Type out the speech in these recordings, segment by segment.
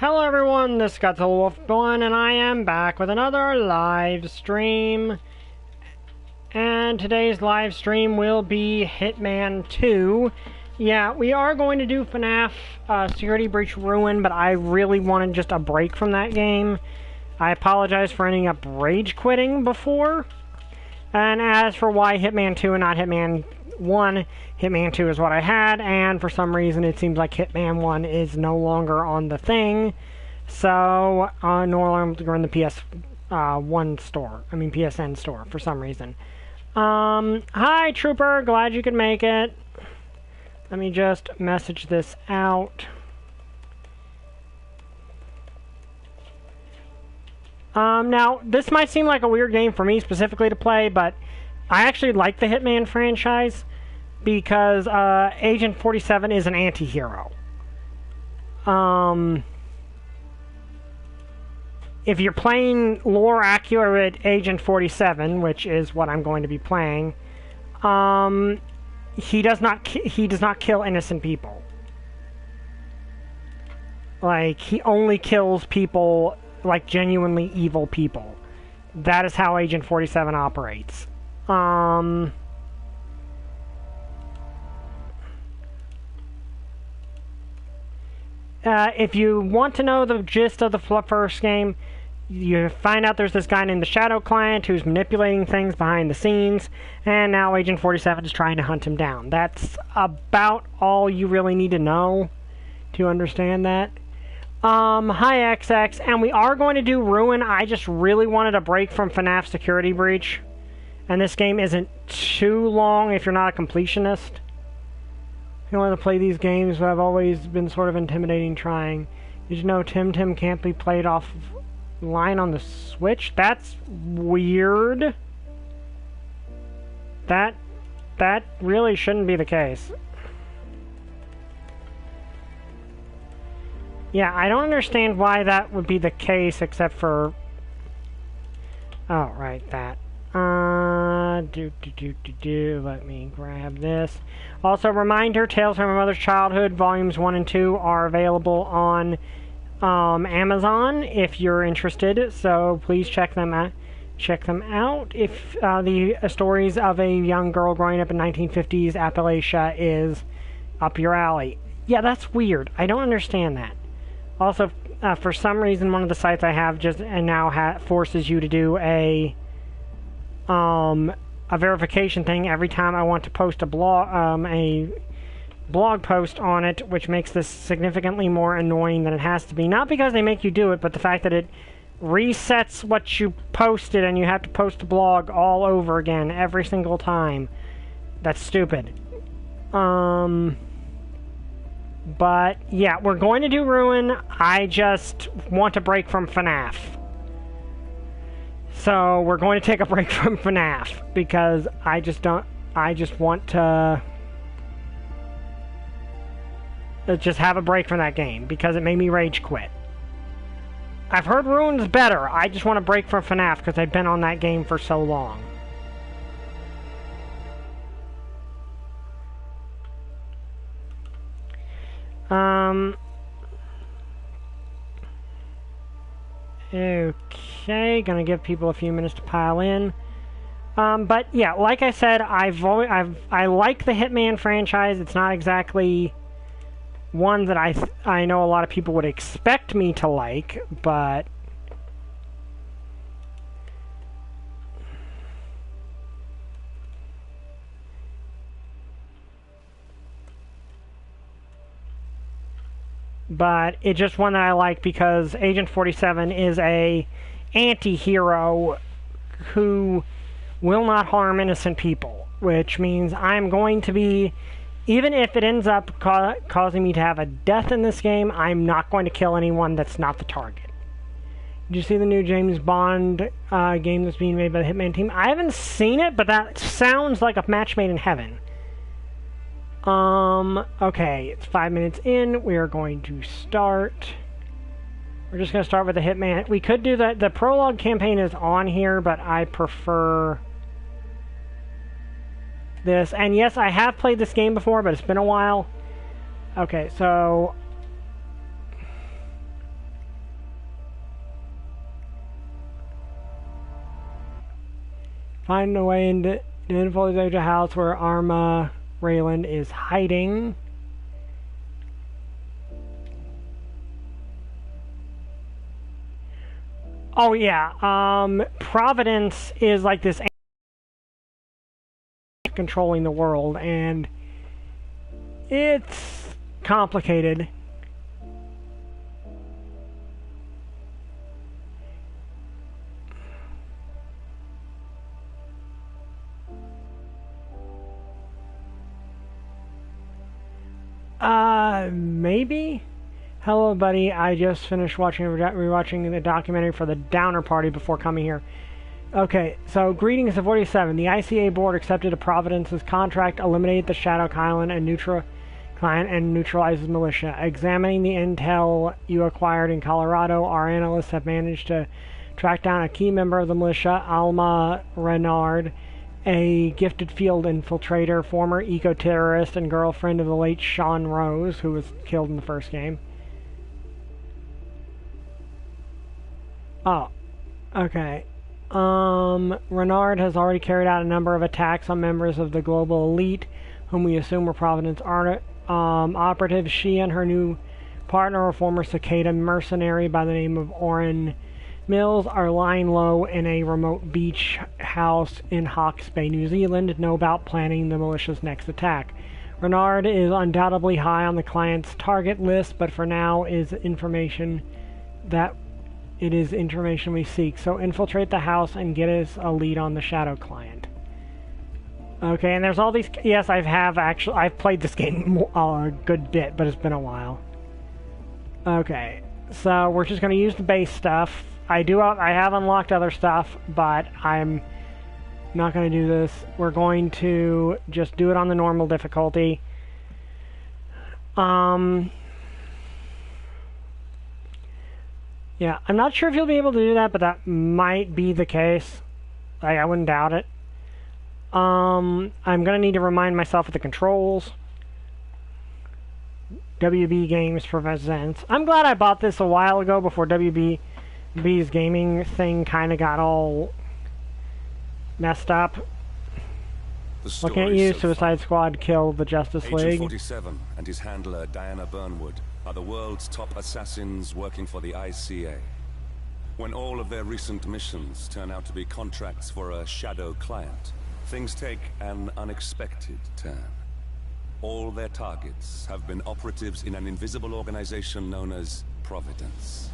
Hello everyone, this is Wolf1 and I am back with another live stream. And today's live stream will be Hitman 2. Yeah, we are going to do FNAF Security Breach Ruin, but I really wanted just a break from that game. I apologize for ending up rage quitting before. And as for why Hitman 2 and not Hitman 1, Hitman 2 is what I had, and for some reason it seems like Hitman 1 is no longer on the thing. So, no longer in the PSN store for some reason. Hi Trooper, glad you could make it. Let me just message this out. Now, this might seem like a weird game for me specifically to play, but I actually like the Hitman franchise because Agent 47 is an anti-hero. If you're playing lore-accurate Agent 47, which is what I'm going to be playing, he does not kill innocent people. Like, he only kills people, like, genuinely evil people. That is how Agent 47 operates. If you want to know the gist of the first game, you find out there's this guy named the Shadow Client who's manipulating things behind the scenes, and now Agent 47 is trying to hunt him down. That's about all you really need to know to understand that. Hi XX, and we are going to do Ruin. I just really wanted a break from FNAF Security Breach, and this game isn't too long if you're not a completionist. If you want to play these games, but I've always been sort of intimidating trying. Did you know Tim can't be played offline on the Switch? That's weird. That really shouldn't be the case. Yeah, I don't understand why that would be the case, except for... Oh, right, that. Let me grab this. Also, reminder, Tales from My Mother's Childhood, Volumes 1 and 2 are available on Amazon if you're interested, so please check them out. If the stories of a young girl growing up in 1950s Appalachia is up your alley. Yeah, that's weird. I don't understand that. Also, for some reason, one of the sites I have just now forces you to do a verification thing every time I want to post a blog post on it, which makes this significantly more annoying than it has to be. Not because they make you do it, but the fact that it resets what you posted and you have to post a blog all over again every single time. That's stupid. But, yeah, we're going to do Ruin. I just want a break from FNAF. So, we're going to take a break from FNAF, because I just want to just have a break from that game, because it made me rage quit. I've heard Ruin's better. I just want a break from FNAF, because I've been on that game for so long. Okay, gonna give people a few minutes to pile in. But yeah, like I said, I like the Hitman franchise. It's not exactly one that I know a lot of people would expect me to like, but it's just one that I like because Agent 47 is a anti-hero who will not harm innocent people, which means I'm going to be, even if it ends up causing me to have a death in this game, I'm not going to kill anyone that's not the target. Did you see the new James Bond game that's being made by the Hitman team? I haven't seen it, but that sounds like a match made in heaven. Okay, it's 5 minutes in. We are going to start. We're just going to start with the Hitman. We could do the prologue campaign is on here, but I prefer this. And yes, I have played this game before, but it's been a while. Okay, so Find a way into the infiltrate the house where Arma Rayland is hiding. Oh yeah, Providence is like this controlling the world, and it's complicated. Maybe? Hello, buddy. I just finished rewatching the documentary for the Downer Party before coming here. Okay, so greetings to 47. The ICA board accepted a Providence's contract, eliminated the Shadow Client and neutralizes militia. Examining the intel you acquired in Colorado, our analysts have managed to track down a key member of the militia, Alma Renard, a gifted field infiltrator, former eco-terrorist, and girlfriend of the late Sean Rose, who was killed in the first game. Oh, okay. Renard has already carried out a number of attacks on members of the global elite, whom we assume were Providence operatives. She and her new partner, a former Cicada mercenary by the name of Oren Mills, are lying low in a remote beach house in Hawke's Bay, New Zealand, know about planning the militia's next attack. Renard is undoubtedly high on the client's target list, but for now it is information we seek. So infiltrate the house and get us a lead on the Shadow Client. Okay, and there's all these... Yes, I've played this game a good bit, but it's been a while. Okay, so we're just going to use the base stuff. I have unlocked other stuff, but I'm not going to do this. We're going to just do it on the normal difficulty. Yeah, I'm not sure if you'll be able to do that, but that might be the case. I wouldn't doubt it. I'm going to need to remind myself of the controls. WB Games presents. I'm glad I bought this a while ago before WB's gaming thing kind of got all messed up. Looking at you, Suicide Squad killed the Justice League. Agent 47 and his handler, Diana Burnwood, are the world's top assassins working for the ICA. When all of their recent missions turn out to be contracts for a Shadow Client, things take an unexpected turn. All their targets have been operatives in an invisible organization known as Providence.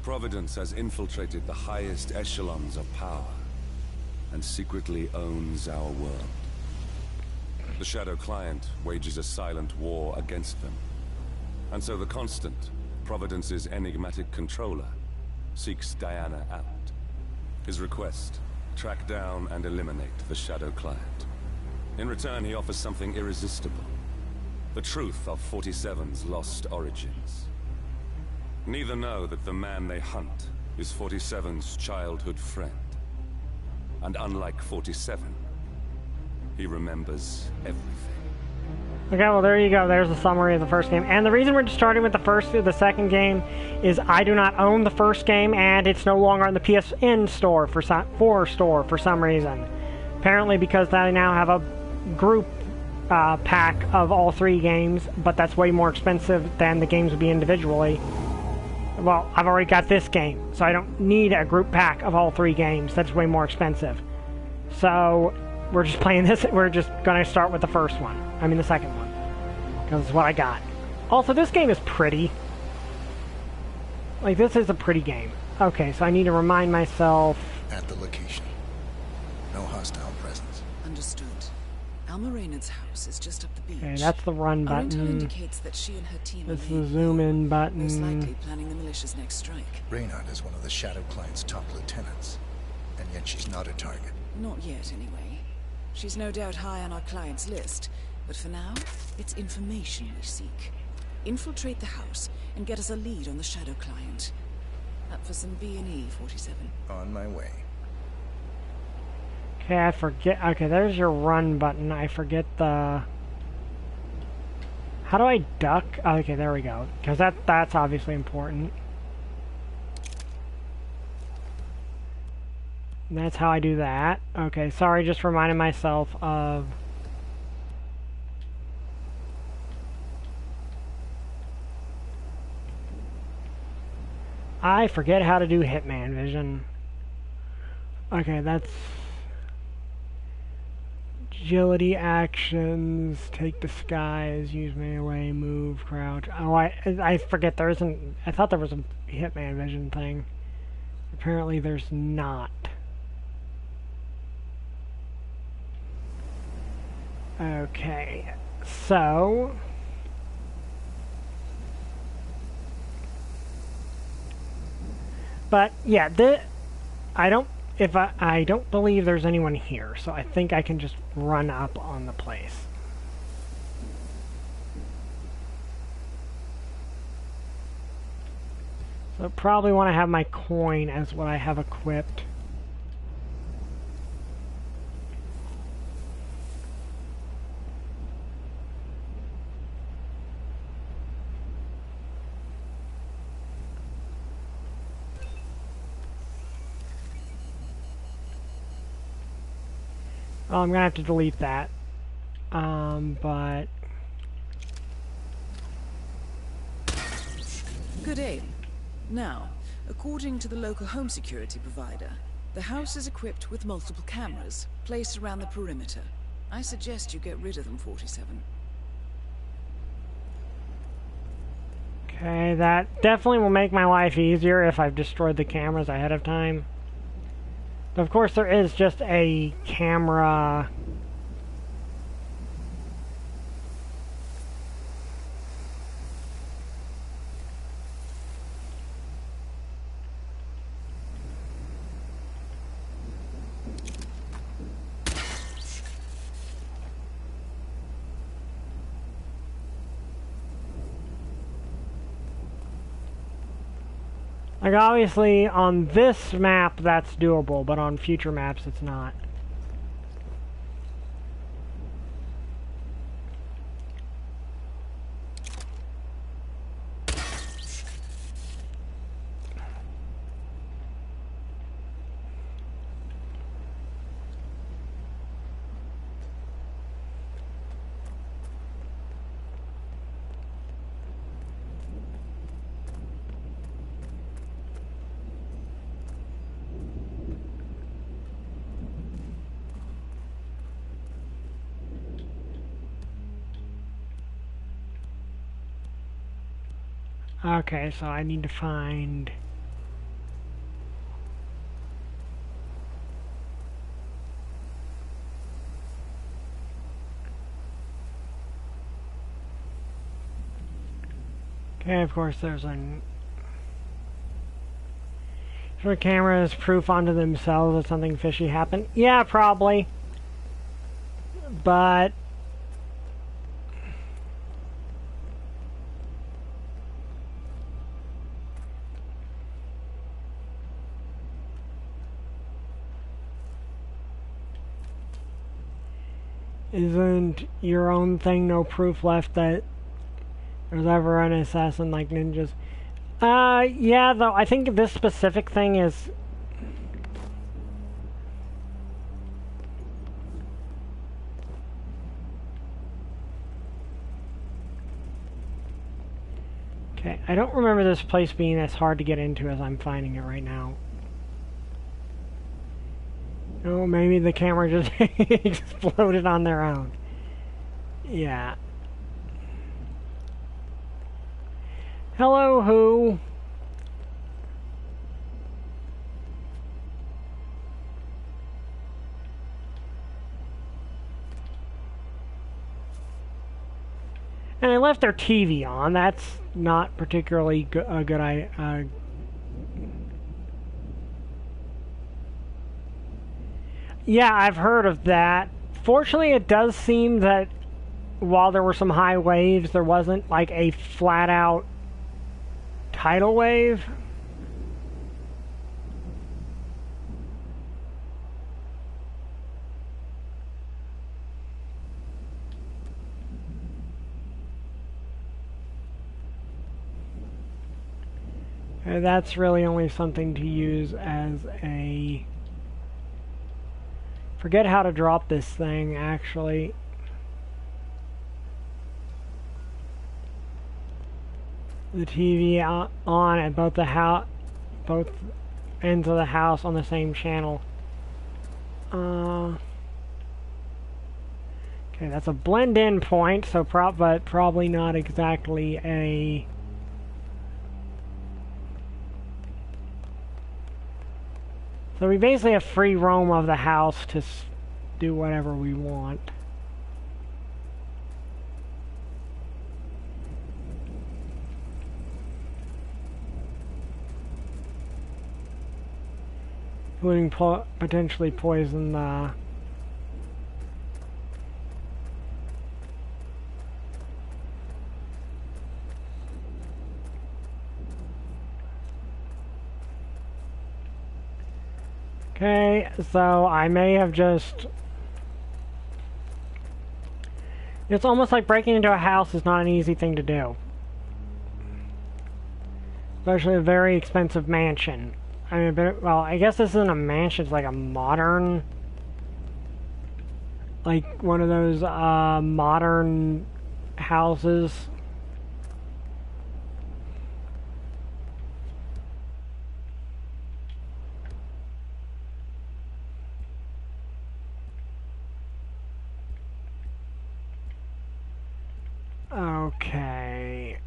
Providence has infiltrated the highest echelons of power and secretly owns our world. The Shadow Client wages a silent war against them. And so the Constant, Providence's enigmatic controller, seeks Diana out. His request, track down and eliminate the Shadow Client. In return, he offers something irresistible. The truth of 47's lost origins. Neither know that the man they hunt is 47's childhood friend. And unlike 47, he remembers everything. Okay, well there you go. There's the summary of the first game. And the reason we're starting with the second game is I do not own the first game, and it's no longer on the PSN store for some reason. Apparently because I now have a group pack of all three games, but that's way more expensive than the games would be individually. Well, I've already got this game, so I don't need a group pack of all three games. That's way more expensive. So we're just playing this. We're just going to start with the first one. I mean the second one, because it's what I got. Also, this game is pretty. Like, this is a pretty game. Okay, so I need to remind myself. At the location. No hostile presence. Understood. Alma Reynard's house is just up the beach. Okay, that's the run Our intel button. indicates that she and her team This are is the zoom in most button. likely planning the militia's next strike. Reynard is one of the Shadow Client's top lieutenants. And yet she's not a target. Not yet, anyway. She's no doubt high on our client's list, but for now, it's information we seek. Infiltrate the house and get us a lead on the Shadow Client. Up for some B&E, 47. On my way. Okay, I forget. Okay, there's your run button. I forget the... How do I duck? Okay, there we go. Because that's obviously important. And that's how I do that. Okay, sorry, just reminding myself of... I forget how to do Hitman vision. Okay, that's... Agility, actions, take disguise, use melee, move, crouch. Oh, I forget there isn't... I thought there was a Hitman vision thing. Apparently there's not. Okay, so... But, yeah, I don't believe there's anyone here, so I think I can just run up on the place. So probably want to have my coin as what I have equipped. Oh, I'm gonna have to delete that. But... Good aim. Now, according to the local home security provider, the house is equipped with multiple cameras placed around the perimeter. I suggest you get rid of them, 47. Okay, that definitely will make my life easier if I've destroyed the cameras ahead of time. But of course there is just a camera... Like, obviously, on this map, that's doable, but on future maps, it's not. Okay, so I need to find... Okay, of course there's an... For cameras, proof onto themselves that something fishy happened. Yeah, probably. But... Isn't your own thing no proof left that there's ever an assassin like ninjas? Yeah, though, I think this specific thing is... Okay, I don't remember this place being as hard to get into as I'm finding it right now. Oh, maybe the camera just exploded on their own. Yeah. Hello, who? And I left their TV on. That's not particularly a good idea. Yeah, I've heard of that. Fortunately, it does seem that while there were some high waves, there wasn't like a flat-out tidal wave. That's really only something to use as a... Forget how to drop this thing, actually. The TV on at both ends of the house on the same channel. Okay, that's a blend-in point, so but probably not exactly a... So we basically have free roam of the house to do whatever we want. Including potentially poison the... Okay, so I may have just... It's almost like breaking into a house is not an easy thing to do. Especially a very expensive mansion. I mean, well, I guess this isn't a mansion, it's like a modern... Like one of those modern houses. Okay.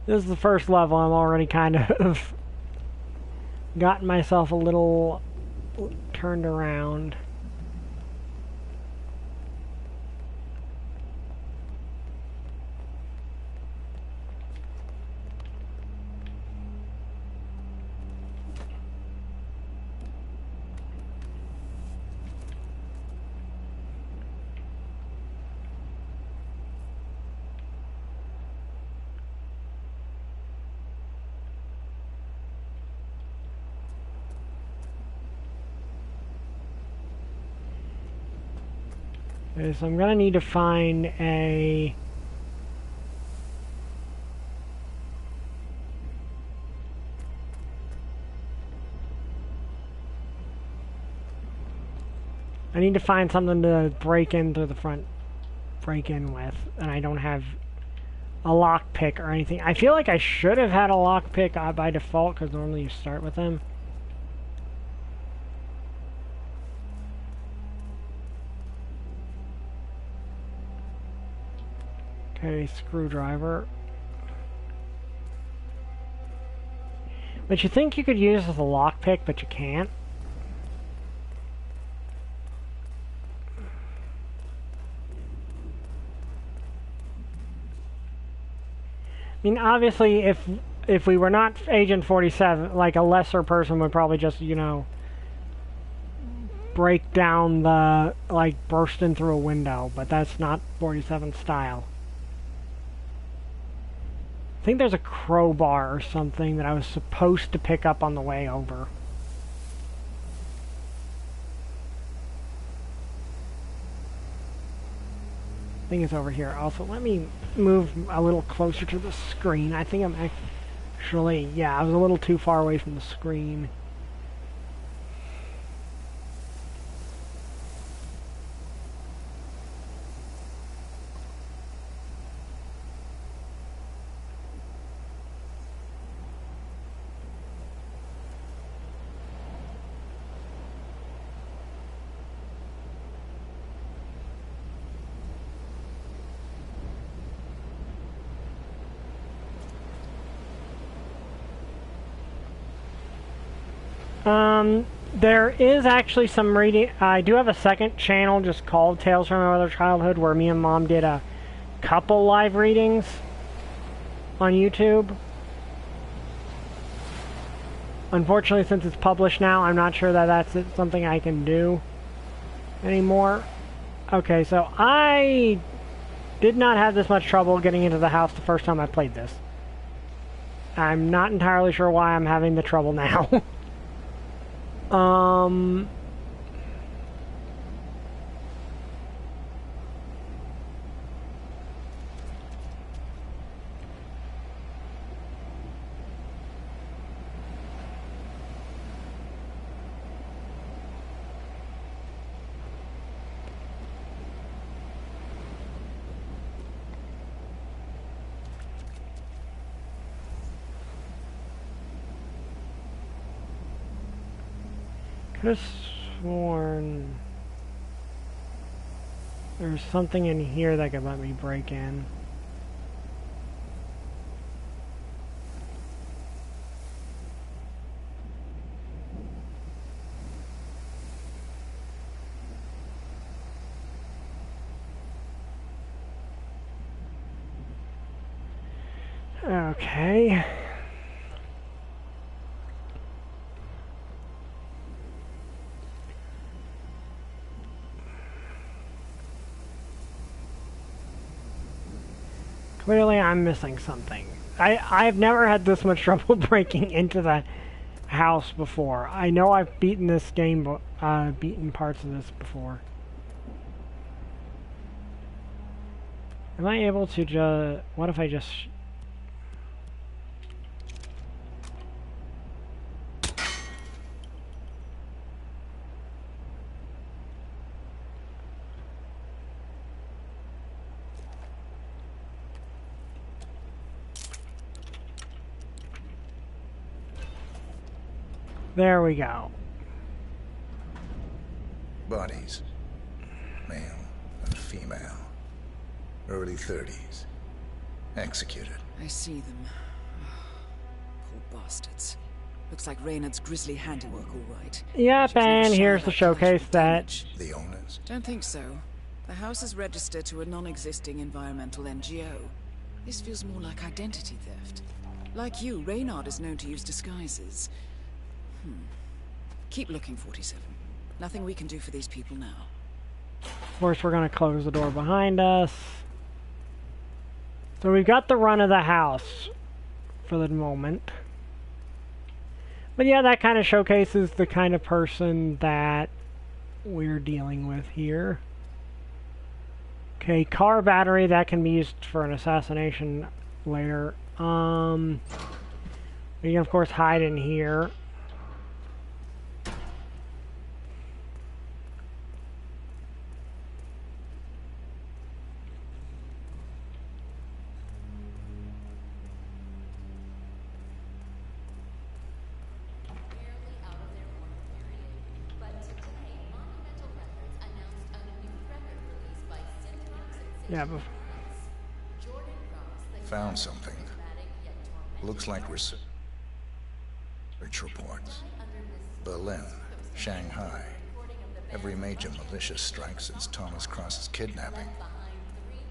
This is the first level. I'm already kind of gotten myself a little turned around. Okay, so I'm gonna need to find a... I need to find something to break in through the front, break in with, and I don't have a lockpick or anything. I feel like I should have had a lockpick by default, because normally you start with them. Okay, screwdriver. But you think you could use as a lockpick, but you can't. I mean, obviously, if we were not Agent 47, like a lesser person would probably just, you know, break down the, like, burst in through a window, but that's not 47 style. I think there's a crowbar or something that I was supposed to pick up on the way over. I think it's over here. Also, let me move a little closer to the screen. I think I'm actually... Yeah, I was a little too far away from the screen. There is actually some reading. I do have a second channel just called Tales from My Other Childhood, where me and Mom did a couple live readings on YouTube. Unfortunately, since it's published now, I'm not sure that that's something I can do anymore. Okay, so I did not have this much trouble getting into the house the first time I played this. I'm not entirely sure why I'm having the trouble now. Could have sworn there's something in here that could let me break in. Okay. Clearly I'm missing something. I've never had this much trouble breaking into the house before. I know I've beaten this game, beaten parts of this before. Am I able to just... What if I just... There we go. Bodies. Male and female. Early 30s. Executed. I see them. Poor bastards. Looks like Reynard's grisly handiwork, all right. Yep, and here's the showcase that... The owners? Don't think so. The house is registered to a non-existing environmental NGO. This feels more like identity theft. Like you, Reynard is known to use disguises. Keep looking, 47. Nothing we can do for these people now. Of course, we're going to close the door behind us. So we've got the run of the house for the moment. But yeah, that kind of showcases the kind of person that we're dealing with here. Okay, car battery, that can be used for an assassination later. We can, of course, hide in here. Yeah, but... Found something. Looks like research reports. Berlin, Shanghai. Every major militia strike since Thomas Cross's kidnapping.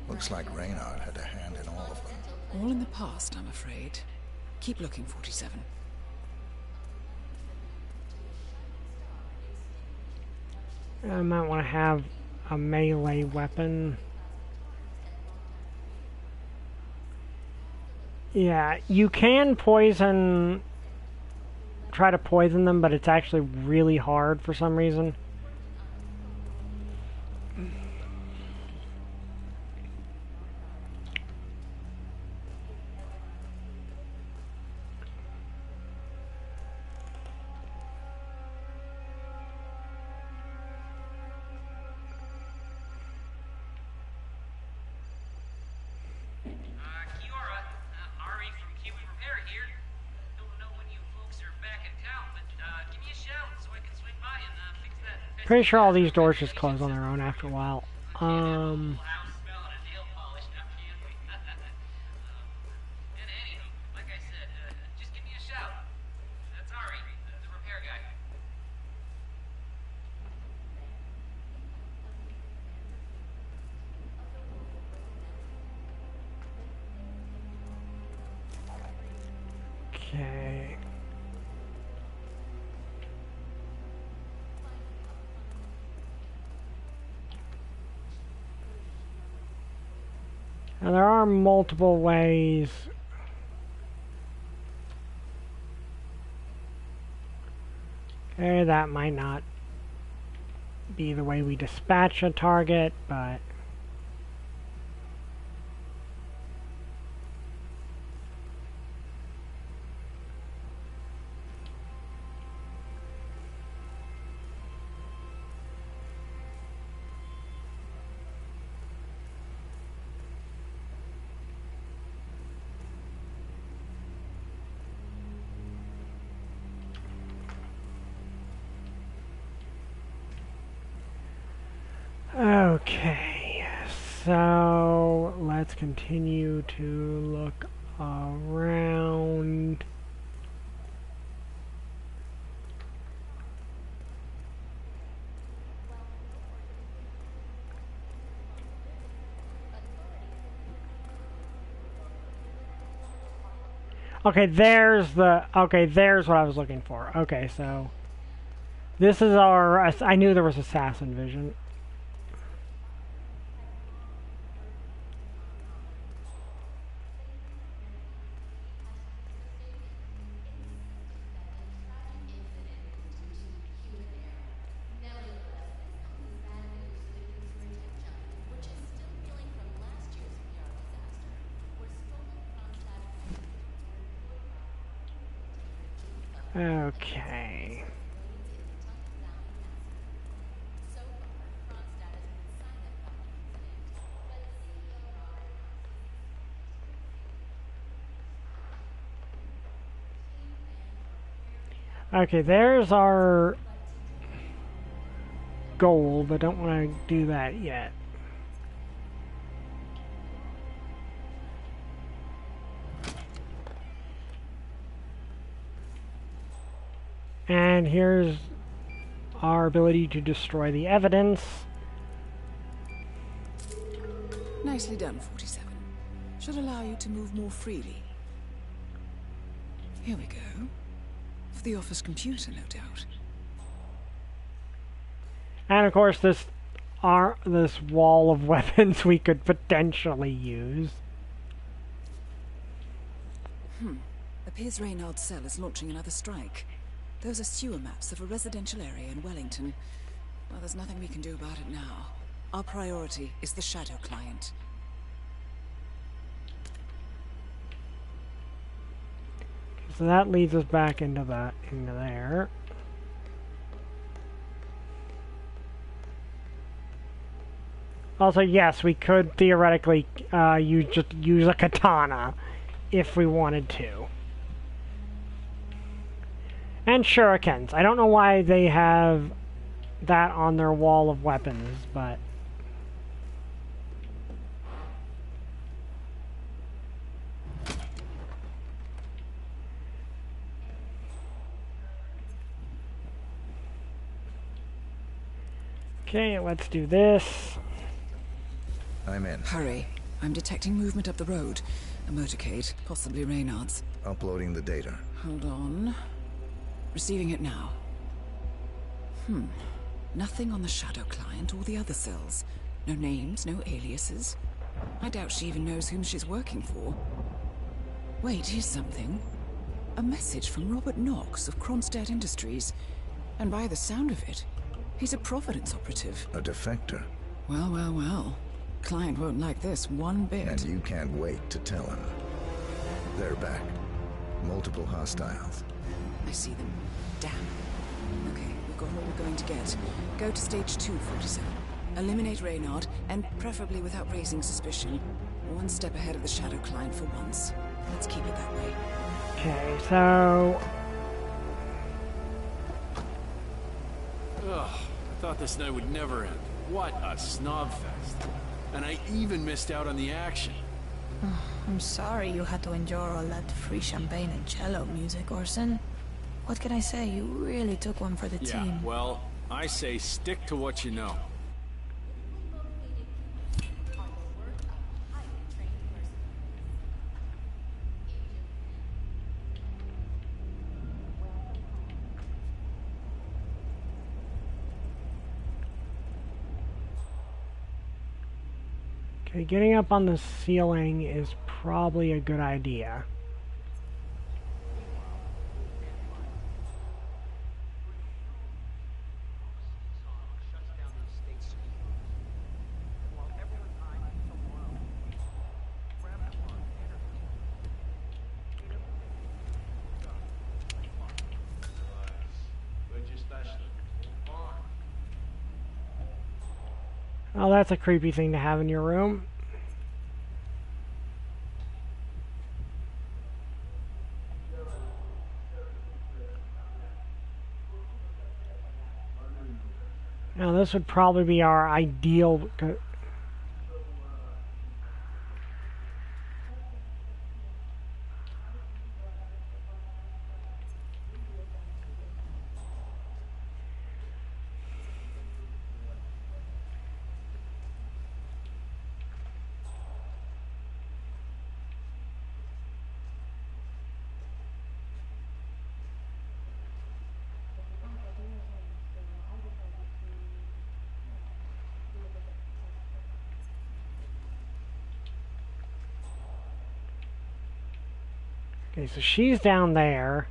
Looks like Reynard had a hand in all of them. All in the past, I'm afraid. Keep looking, 47. I might want to have a melee weapon. Yeah, you can try to poison them, but it's actually really hard for some reason. Pretty sure all these doors just close on their own after a while. Okay. Now there are multiple ways. Okay, that might not be the way we dispatch a target, but... Okay, so let's continue to look around. Okay, there's what I was looking for. Okay, so this is our, I knew there was assassin vision. Okay. Okay, there's our goal, but don't want to do that yet. And here's our ability to destroy the evidence. Nicely done, 47. Should allow you to move more freely. Here we go. For the office computer, no doubt. And of course, this wall of weapons we could potentially use. Appears Reynard's cell is launching another strike. Those are sewer maps of a residential area in Wellington. Well, there's nothing we can do about it now. Our priority is the Shadow client. So that leads us back into there. Also, yes, we could theoretically use a katana if we wanted to. And shurikens. I don't know why they have that on their wall of weapons, but... Okay, let's do this. I'm in. Hurry. I'm detecting movement up the road. A motorcade, possibly Reynard's. Uploading the data. Hold on. Receiving it now. Nothing on the Shadow client or the other cells. No names, no aliases. I doubt she even knows whom she's working for. Wait, here's something. A message from Robert Knox of Kronstadt Industries. And by the sound of it, he's a Providence operative. A defector. Well, well, well. Client won't like this one bit. And you can't wait to tell him. They're back. Multiple hostiles. I see them. Damn. Okay, we've got what we're going to get. Go to stage 2, 47. Eliminate Reynard, and preferably without raising suspicion. One step ahead of the Shadow client for once. Let's keep it that way. Okay, so... Ugh, I thought this night would never end. What a snobfest. And I even missed out on the action. I'm sorry you had to endure all that free champagne and cello music, Orson. What can I say? You really took one for the Yeah, team. well, I say stick to what you know. Okay, getting up on the ceiling is probably a good idea. Oh, that's a creepy thing to have in your room. Now this would probably be our ideal... Okay, so she's down there.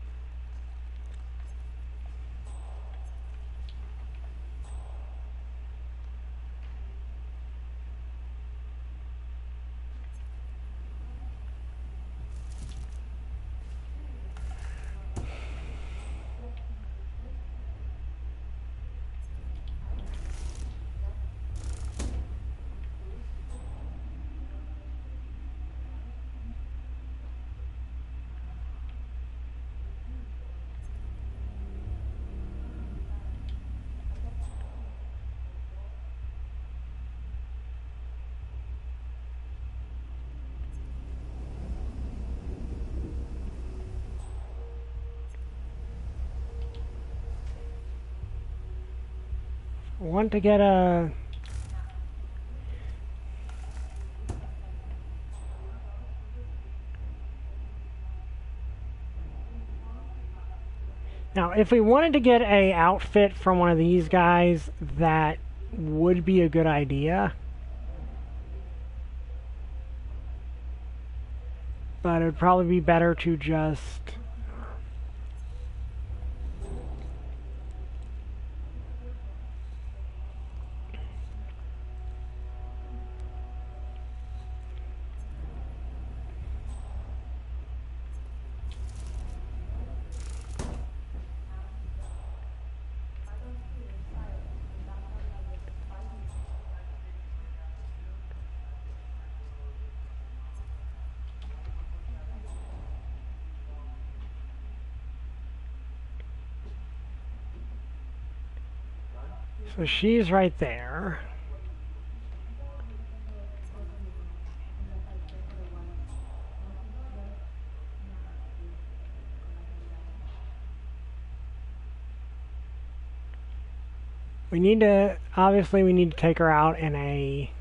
I want to get a... Now, if we wanted to get a outfit from one of these guys, that would be a good idea. But it would probably be better to just... So she's right there. We need to, obviously we need to take her out in a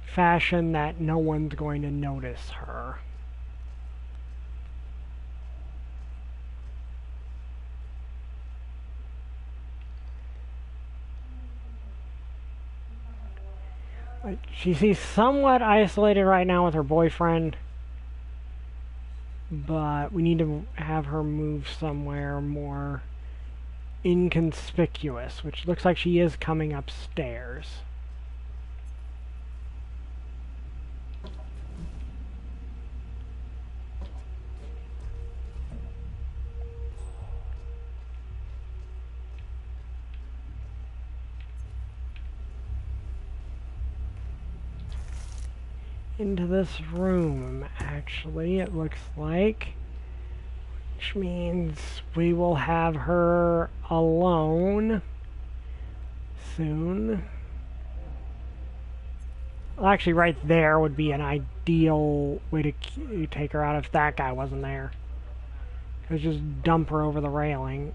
fashion that no one's going to notice her. She's somewhat isolated right now with her boyfriend, but we need to have her move somewhere more inconspicuous, which looks like she is coming upstairs. Into this room, actually, it looks like, which means we will have her alone soon. Well, actually, right there would be an ideal way to take her out if that guy wasn't there. Just dump her over the railing.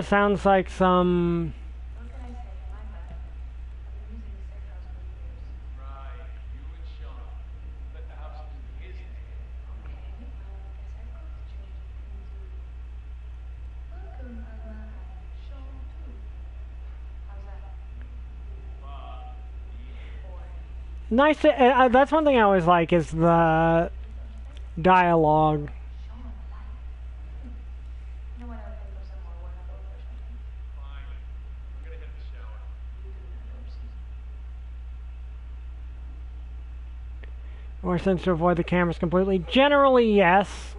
Sounds like some... Nice to, that's one thing I always like, is the dialogue. Or sense to avoid the cameras completely? Generally, yes.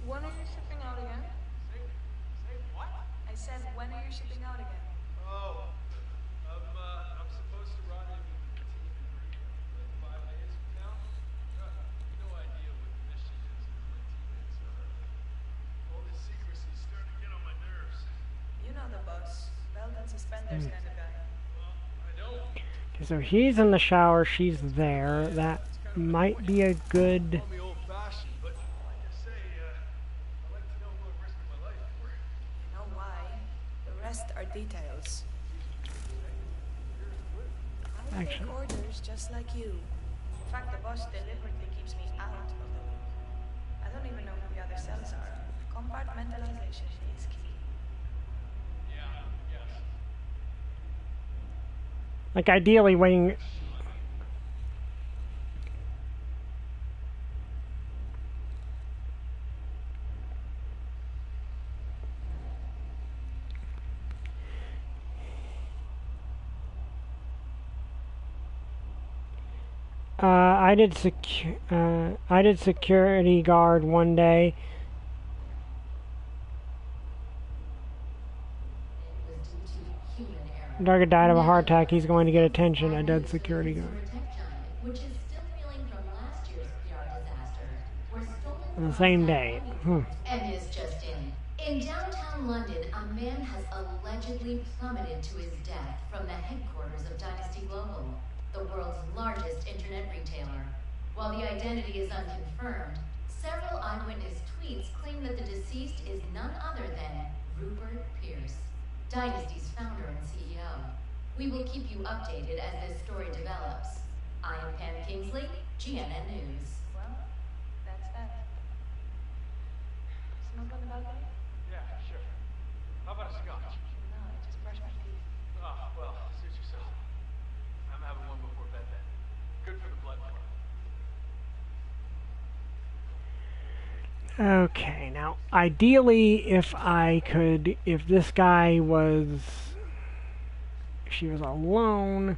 When are you shipping out again? Say what? I said, when are you shipping out again? Oh, I'm supposed to run in with the team in Rio, like 5 days from now. No idea what the mission is until my teammates are. All this secrecy's starting to get on my nerves. You know the boss. Belt and suspenders kind of guy. Well, I don't. Okay, so he's in the shower, she's there. That might be a good... Call me old-fashioned, but like I say, I like to know who I'm risking my life for. You know why? The rest are details. I take Actually- orders just like you. In fact, the boss deliberately keeps me out of the loop. I don't even know who the other cells are. Compartmentalization is key. Yeah, yes. Like, ideally, waiting... I did security guard one day. Darga died of a heart attack. He's going to get attention. A dead security guard. Which is still reeling from last year's PR disaster, where stolen On the same day. and is just in. In downtown London, a man has allegedly plummeted to his death from the headquarters of Dynasty Global, the world's largest internet retailer. While the identity is unconfirmed, several eyewitness tweets claim that the deceased is none other than Rupert Pierce, Dynasty's founder and CEO. We will keep you updated as this story develops. I am Pam Kingsley, GNN News. Well, that's that. Smoke on the balcony? Yeah, sure. How about a scotch? No, I just brushed my teeth. Oh, well, suit yourself. I'm having one before bed then. Good for the blood flow. Okay, now, ideally, if this guy was... If she was alone...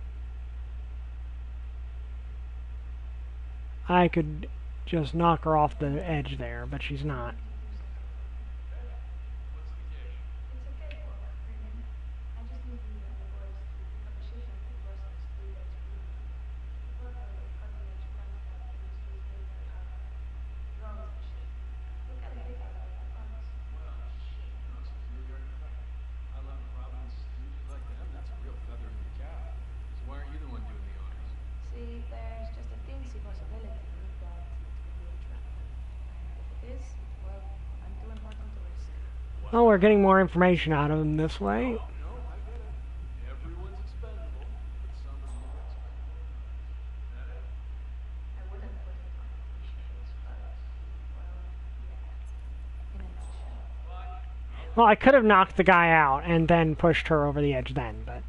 I could just knock her off the edge there, but she's not. I love Providence dudes like them. That's a real feather in the cap. So why aren't you the one doing the honors? See, there's just a teensy possibility that it will be a trap. And if it is, well, I'm too important to risk. Well, we're getting more information out of him this way. No, I get it. Everyone's expendable, but some are more expendable. Is that it? I wouldn't put it on cliches, but, well, yeah. In a nutshell. Well, I could have knocked the guy out and then pushed her over the edge then, but...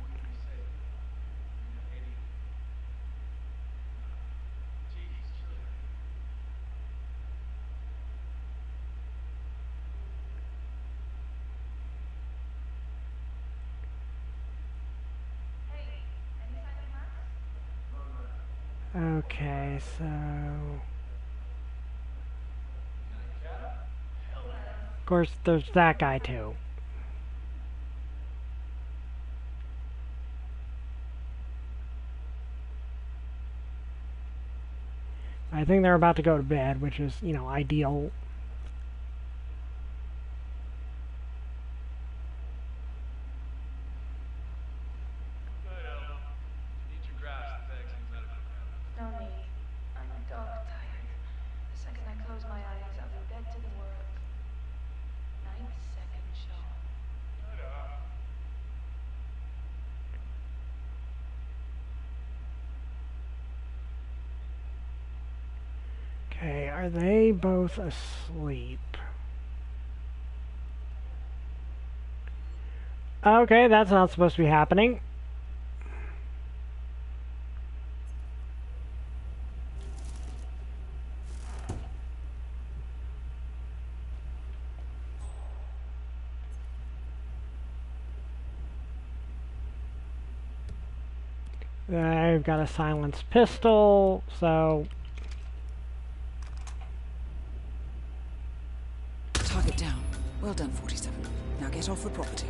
Okay, so... Of course, there's that guy too. I think they're about to go to bed, which is, you know, ideal. Need your graphs, the vaccines medical. No need. I'm dog tired. The second I close my eyes, I'll be dead to the world. 9th second show. Okay, are they both asleep? Okay, that's not supposed to be happening. I've got a silenced pistol, so... Target down. Well done, 47. Now get off the property.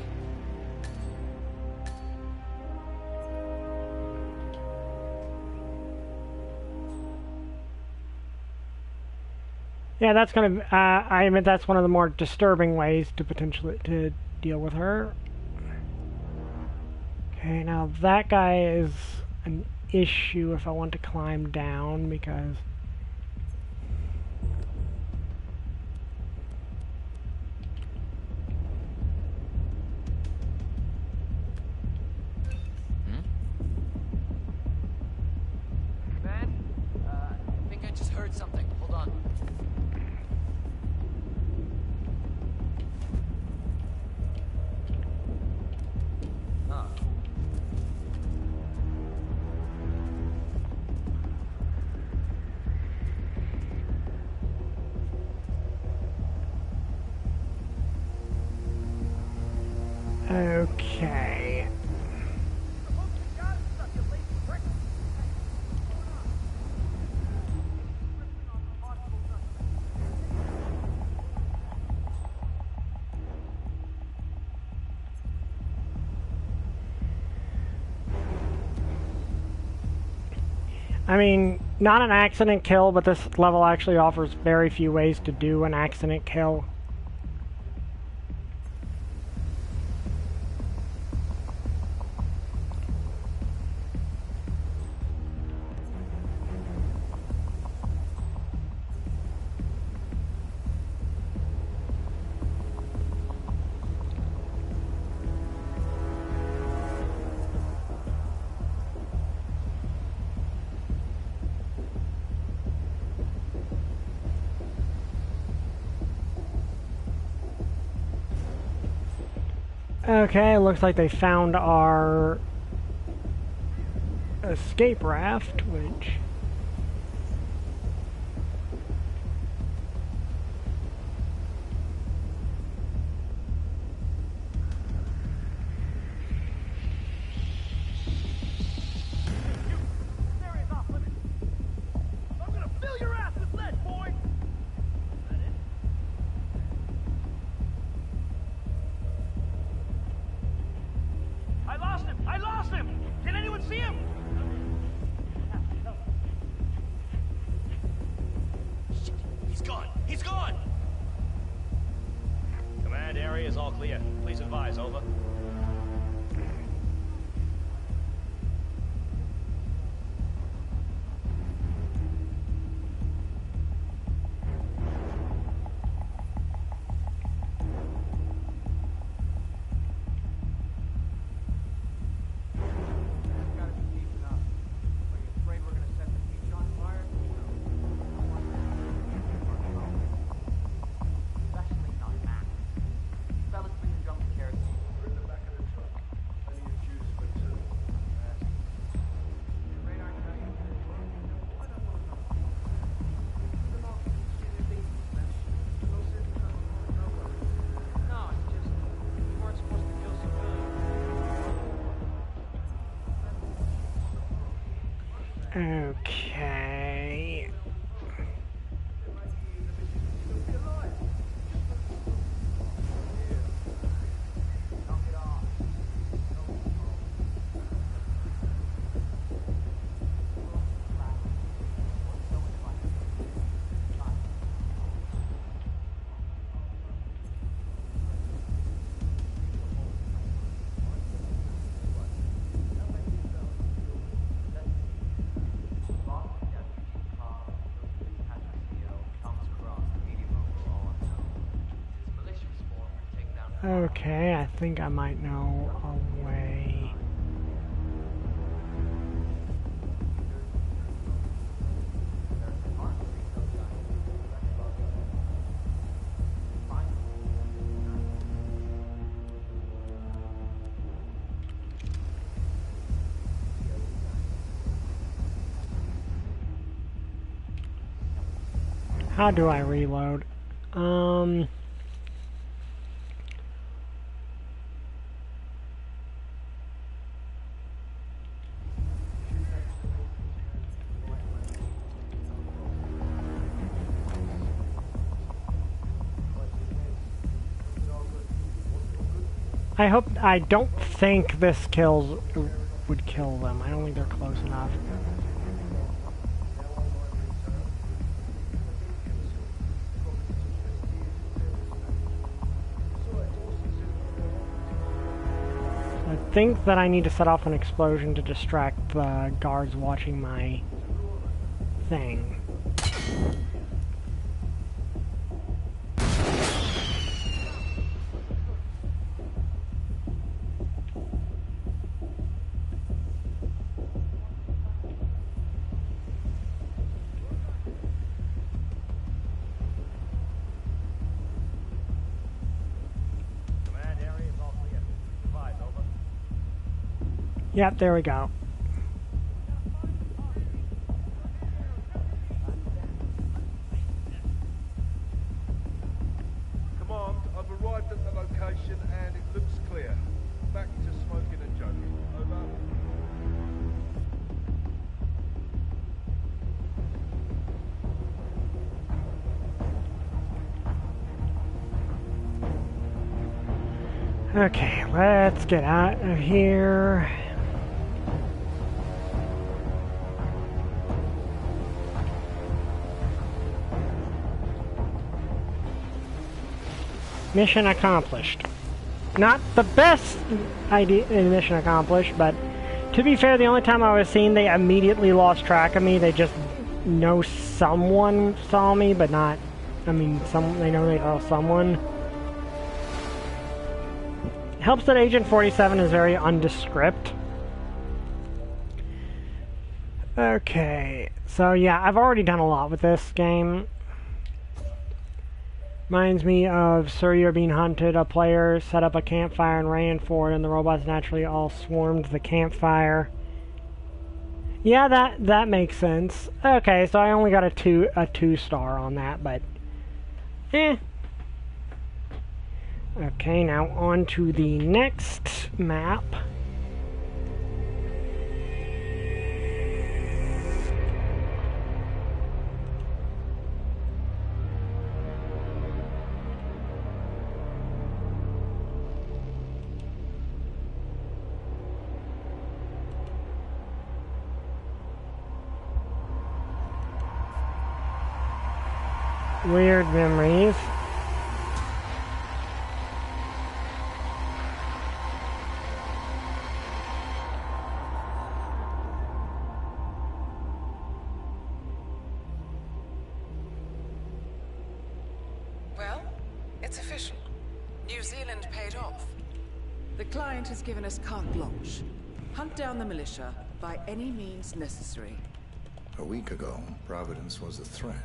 Yeah, that's kind of, I admit that's one of the more disturbing ways to potentially to deal with her. Okay, now that guy is an issue if I want to climb down, because... Man, I think I just heard something. Hold on. Huh. Okay. I mean, not an accident kill, but this level actually offers very few ways to do an accident kill. Okay, looks like they found our escape raft, which... I lost him! Can anyone see him? Shit, he's gone! He's gone! Command area is all clear. Please advise, over. Okay. Okay, I think I might know a way. How do I reload? I don't think this would kill them. I don't think they're close enough. I think that I need to set off an explosion to distract the guards watching my thing. Yep, there we go. Command, I've arrived at the location and it looks clear. Back to smoking and joking. Over. Okay, let's get out of here. Mission accomplished. Not the best idea mission accomplished, but to be fair, the only time I was seen, they immediately lost track of me. They just know someone saw me, but not, I mean, they know they saw someone. Helps that Agent 47 is very undescript. Okay, so yeah, I've already done a lot with this game. Reminds me of Sir, You're Being Hunted. A player set up a campfire and ran for it, and the robots naturally all swarmed the campfire. Yeah, that makes sense. Okay, so I only got a 2-star on that, but eh. Okay, now on to the next map. Weird memories. Well, it's official. New Zealand paid off. The client has given us carte blanche. Hunt down the militia by any means necessary. A week ago, Providence was a threat.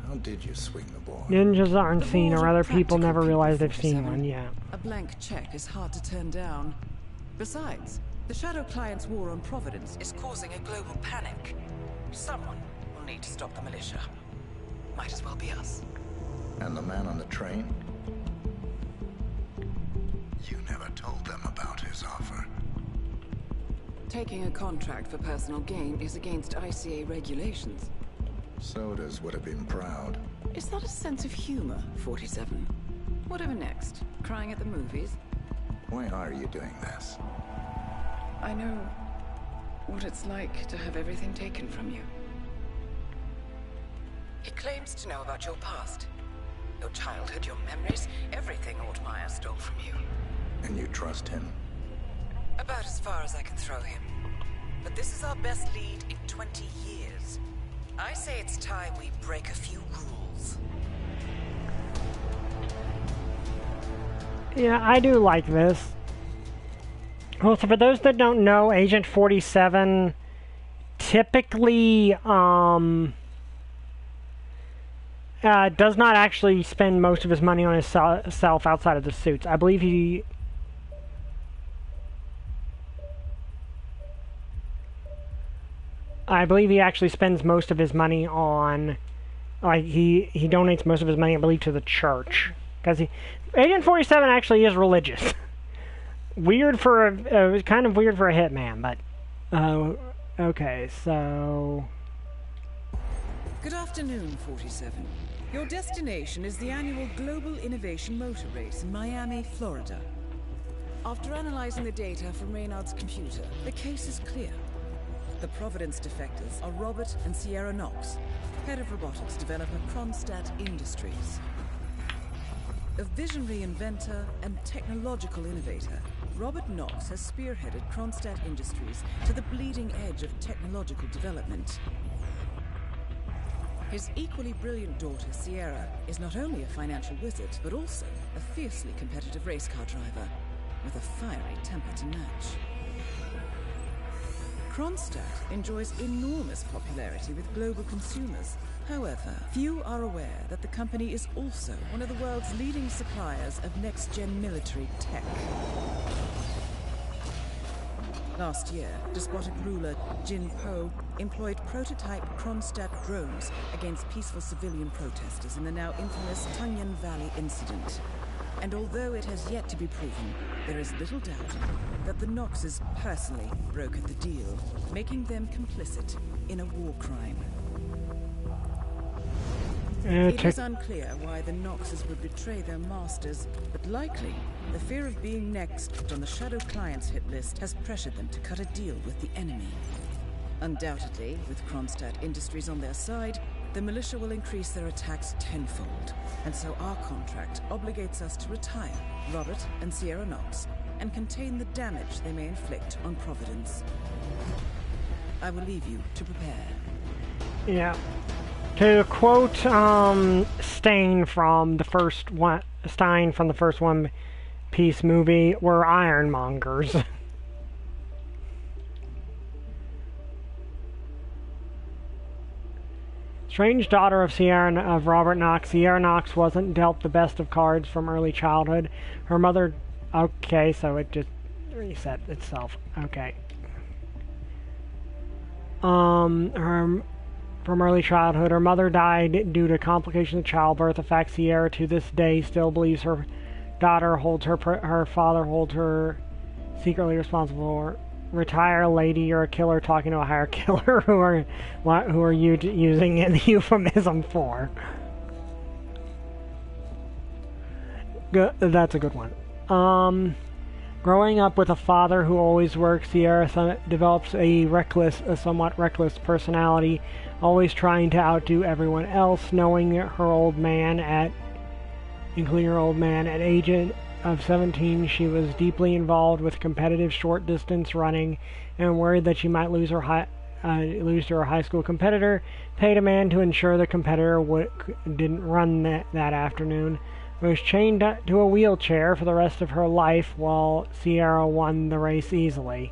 How did you swing the ball? Ninjas aren't seen, or other people never realize they've seen one, yeah. A blank check is hard to turn down. Besides, the Shadow Client's war on Providence is causing a global panic. Someone will need to stop the militia. Might as well be us. And the man on the train? You never told them about his offer. Taking a contract for personal gain is against ICA regulations. Sodas would have been proud. Is that a sense of humor, 47? Whatever next? Crying at the movies? Why are you doing this? I know what it's like to have everything taken from you. He claims to know about your past. Your childhood, your memories, everything Altmaier stole from you. And you trust him? About as far as I can throw him. But this is our best lead in 20 years. I say it's time we break a few rules. Yeah, I do like this. Well, so for those that don't know, Agent 47 typically does not actually spend most of his money on himself outside of the suits. I believe he... actually spends most of his money on, like, he donates most of his money, I believe, to the church. Because Agent 47 actually is religious. Weird for kind of weird for a hitman, but, okay, so... Good afternoon, 47. Your destination is the annual Global Innovation Motor Race in Miami, Florida. After analyzing the data from Reynard's computer, the case is clear. The Providence defectors are Robert and Sierra Knox, head of robotics developer Kronstadt Industries. A visionary inventor and technological innovator, Robert Knox has spearheaded Kronstadt Industries to the bleeding edge of technological development. His equally brilliant daughter, Sierra, is not only a financial wizard, but also a fiercely competitive race car driver, with a fiery temper to match. Kronstadt enjoys enormous popularity with global consumers. However, few are aware that the company is also one of the world's leading suppliers of next-gen military tech. Last year, despotic ruler Jin Po employed prototype Kronstadt drones against peaceful civilian protesters in the now infamous Tunyan Valley incident. And although it has yet to be proven, there is little doubt that the Knoxes personally brokered the deal, making them complicit in a war crime. It is unclear why the Knoxes would betray their masters, but likely the fear of being next on the Shadow Clients hit list has pressured them to cut a deal with the enemy. Undoubtedly, with Kronstadt Industries on their side, the militia will increase their attacks tenfold, and so our contract obligates us to retire Robert and Sierra Knox and contain the damage they may inflict on Providence. I will leave you to prepare. Yeah. To quote Stein from the first One Piece movie, we're ironmongers. Strange daughter of Robert Knox. Sierra Knox wasn't dealt the best of cards from early childhood. Her mother... Okay, so it just reset itself. Okay. From early childhood, her mother died due to complications of childbirth. The fact Sierra to this day still believes her daughter holds her father holds her secretly responsible for. Retire, lady, you're a killer talking to a higher killer. Who are you using an euphemism for? Good, that's a good one. Growing up with a father who always works, Sierra develops a somewhat reckless personality, always trying to outdo everyone else. Knowing her old man including her old man at age of 17, she was deeply involved with competitive short-distance running, and worried that she might lose to her high school competitor. Paid a man to ensure the competitor didn't run that afternoon. Was chained to a wheelchair for the rest of her life while Sierra won the race easily.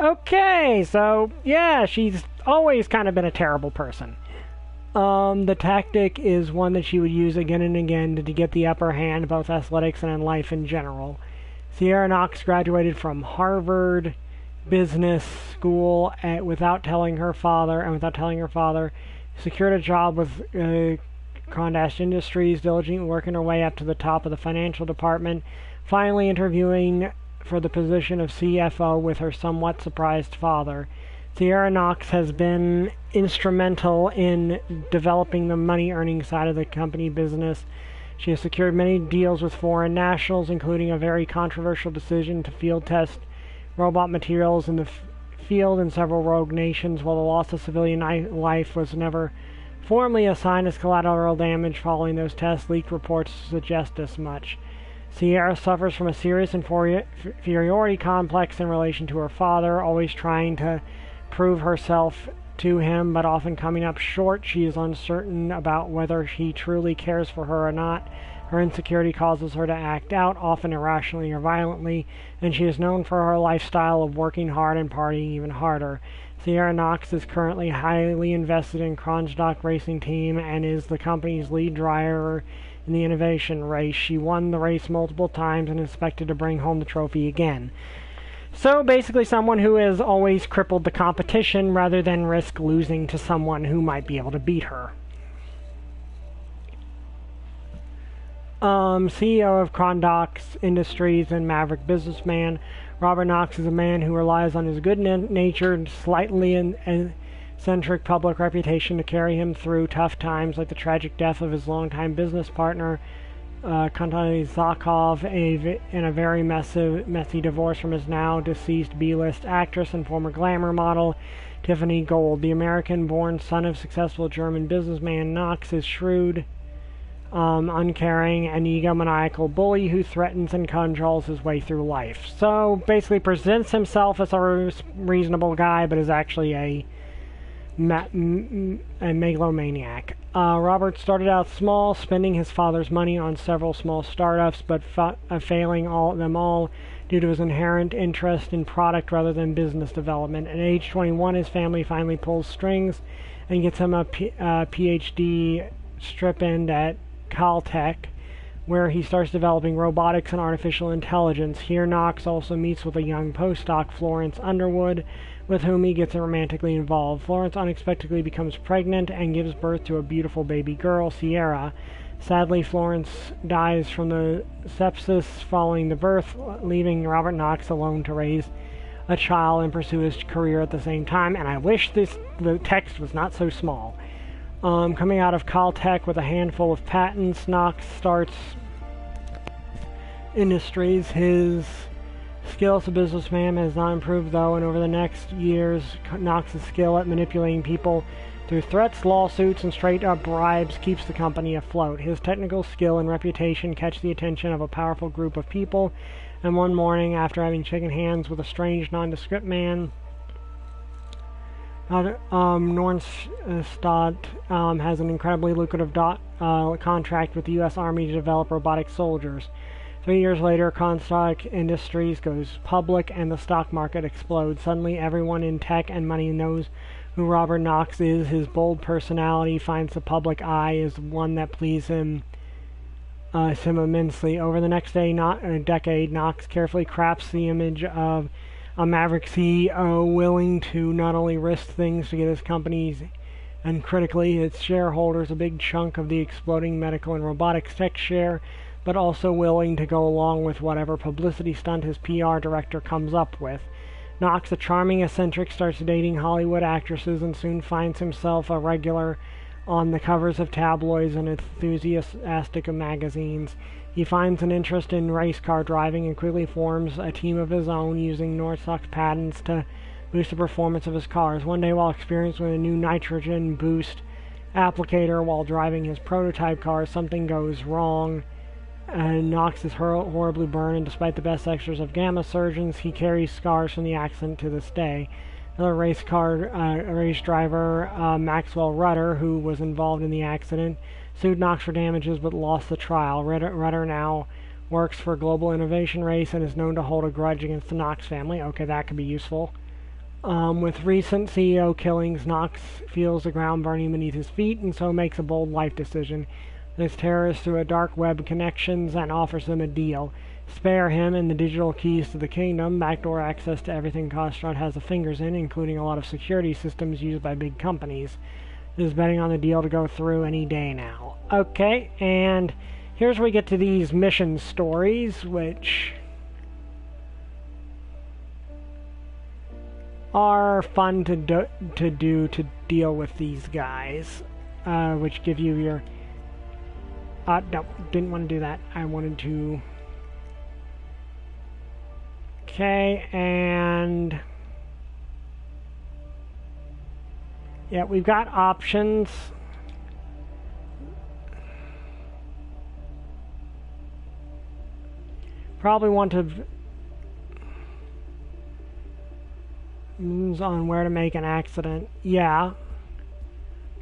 Okay, so yeah, she's always kind of been a terrible person. The tactic is one that she would use again and again to get the upper hand, both athletics and in life in general. Sierra Knox graduated from Harvard Business School without telling her father, secured a job with Kronstadt Industries, diligently working her way up to the top of the financial department, finally interviewing for the position of CFO with her somewhat surprised father. Sierra Knox has been instrumental in developing the money-earning side of the company business. She has secured many deals with foreign nationals, including a very controversial decision to field test robot materials in the field in several rogue nations, while the loss of civilian life was never formally assigned as collateral damage following those tests. Leaked reports suggest as much. Sierra suffers from a serious inferiority complex in relation to her father, always trying to prove herself to him, but often coming up short. She is uncertain about whether he truly cares for her or not. Her insecurity causes her to act out, often irrationally or violently, and she is known for her lifestyle of working hard and partying even harder. Sierra Knox is currently highly invested in Kronstadt Racing Team and is the company's lead driver in the innovation race. She won the race multiple times and is expected to bring home the trophy again. So basically someone who has always crippled the competition rather than risk losing to someone who might be able to beat her. CEO of Kronstadt Industries and maverick businessman, Robert Knox is a man who relies on his good-natured, slightly eccentric public reputation to carry him through tough times, like the tragic death of his longtime business partner, Zakov in a very messy divorce from his now deceased B-list actress and former glamour model Tiffany Gold. The American-born son of successful German businessman Knox is shrewd, uncaring, and egomaniacal bully who threatens and cajoles his way through life. So basically presents himself as a reasonable guy, but is actually a megalomaniac. Robert started out small, spending his father's money on several small startups, but failing them all due to his inherent interest in product rather than business development. At age 21, his family finally pulls strings and gets him a PhD stipend at Caltech, where he starts developing robotics and artificial intelligence. Here, Knox also meets with a young postdoc, Florence Underwood, with whom he gets romantically involved. Florence unexpectedly becomes pregnant and gives birth to a beautiful baby girl, Sierra. Sadly, Florence dies from the sepsis following the birth, leaving Robert Knox alone to raise a child and pursue his career at the same time. And I wish the text was not so small. Coming out of Caltech with a handful of patents, Knox starts Industries. His skill as a businessman has not improved, though, and over the next years, Knox's skill at manipulating people through threats, lawsuits, and straight-up bribes keeps the company afloat. His technical skill and reputation catch the attention of a powerful group of people, and one morning, after having shaken hands with a strange, nondescript man, Nornstad has an incredibly lucrative contract with the U.S. Army to develop robotic soldiers. 3 years later, Comstock Industries goes public and the stock market explodes. Suddenly, everyone in tech and money knows who Robert Knox is. His bold personality finds the public eye as one that pleases him immensely. Over the next decade, Knox carefully crafts the image of a maverick CEO willing to not only risk things to get his companies and critically its shareholders a big chunk of the exploding medical and robotics tech share, but also willing to go along with whatever publicity stunt his PR director comes up with. Knox, a charming eccentric, starts dating Hollywood actresses and soon finds himself a regular on the covers of tabloids and enthusiastic magazines. He finds an interest in race car driving and quickly forms a team of his own using Northstock's patents to boost the performance of his cars. One day, while experiencing a new nitrogen boost applicator while driving his prototype car, something goes wrong, and Knox is horribly burned, and despite the best extras of gamma surgeons, he carries scars from the accident to this day. Another race driver, Maxwell Rudder, who was involved in the accident, sued Knox for damages but lost the trial. Rudder now works for Global Innovation Race and is known to hold a grudge against the Knox family. Okay, that could be useful. With recent CEO killings, Knox feels the ground burning beneath his feet and so makes a bold life decision. There's terrorists through a dark web connections and offers them a deal. Spare him and the digital keys to the kingdom, backdoor access to everything Kostrad has the fingers in, including a lot of security systems used by big companies. Is betting on the deal to go through any day now. Okay, and here's where we get to these mission stories, which are fun to deal with these guys, which give you your... no, didn't want to do that. I wanted to... Okay, and... yeah, we've got options. Probably want to... moves on where to make an accident. Yeah.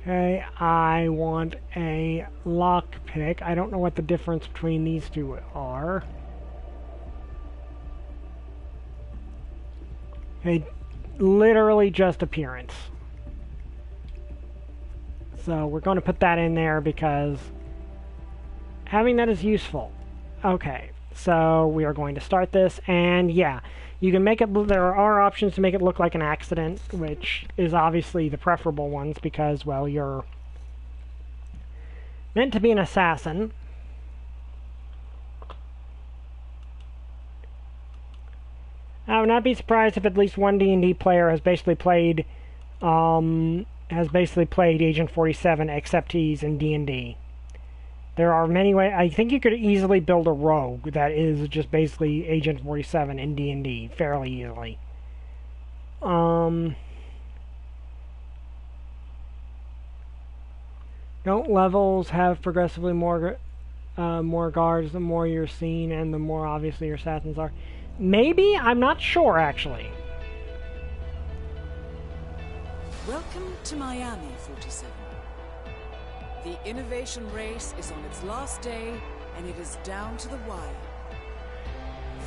Okay, I want a lockpick. I don't know what the difference between these two are. Okay, literally just appearance. So we're going to put that in there because having that is useful. Okay, so we are going to start this, and yeah, you can make it, there are options to make it look like an accident, which is obviously the preferable ones because, well, you're meant to be an assassin. I would not be surprised if at least one D&D player has basically played Agent 47, except he's in D&D. There are many ways. I think you could easily build a rogue that is just basically Agent 47 in D&D fairly easily. Don't levels have progressively more guards the more you're seen and the more obviously your assassins are? Maybe? I'm not sure, actually. Welcome to Miami, 47. The innovation race is on its last day, and it is down to the wire.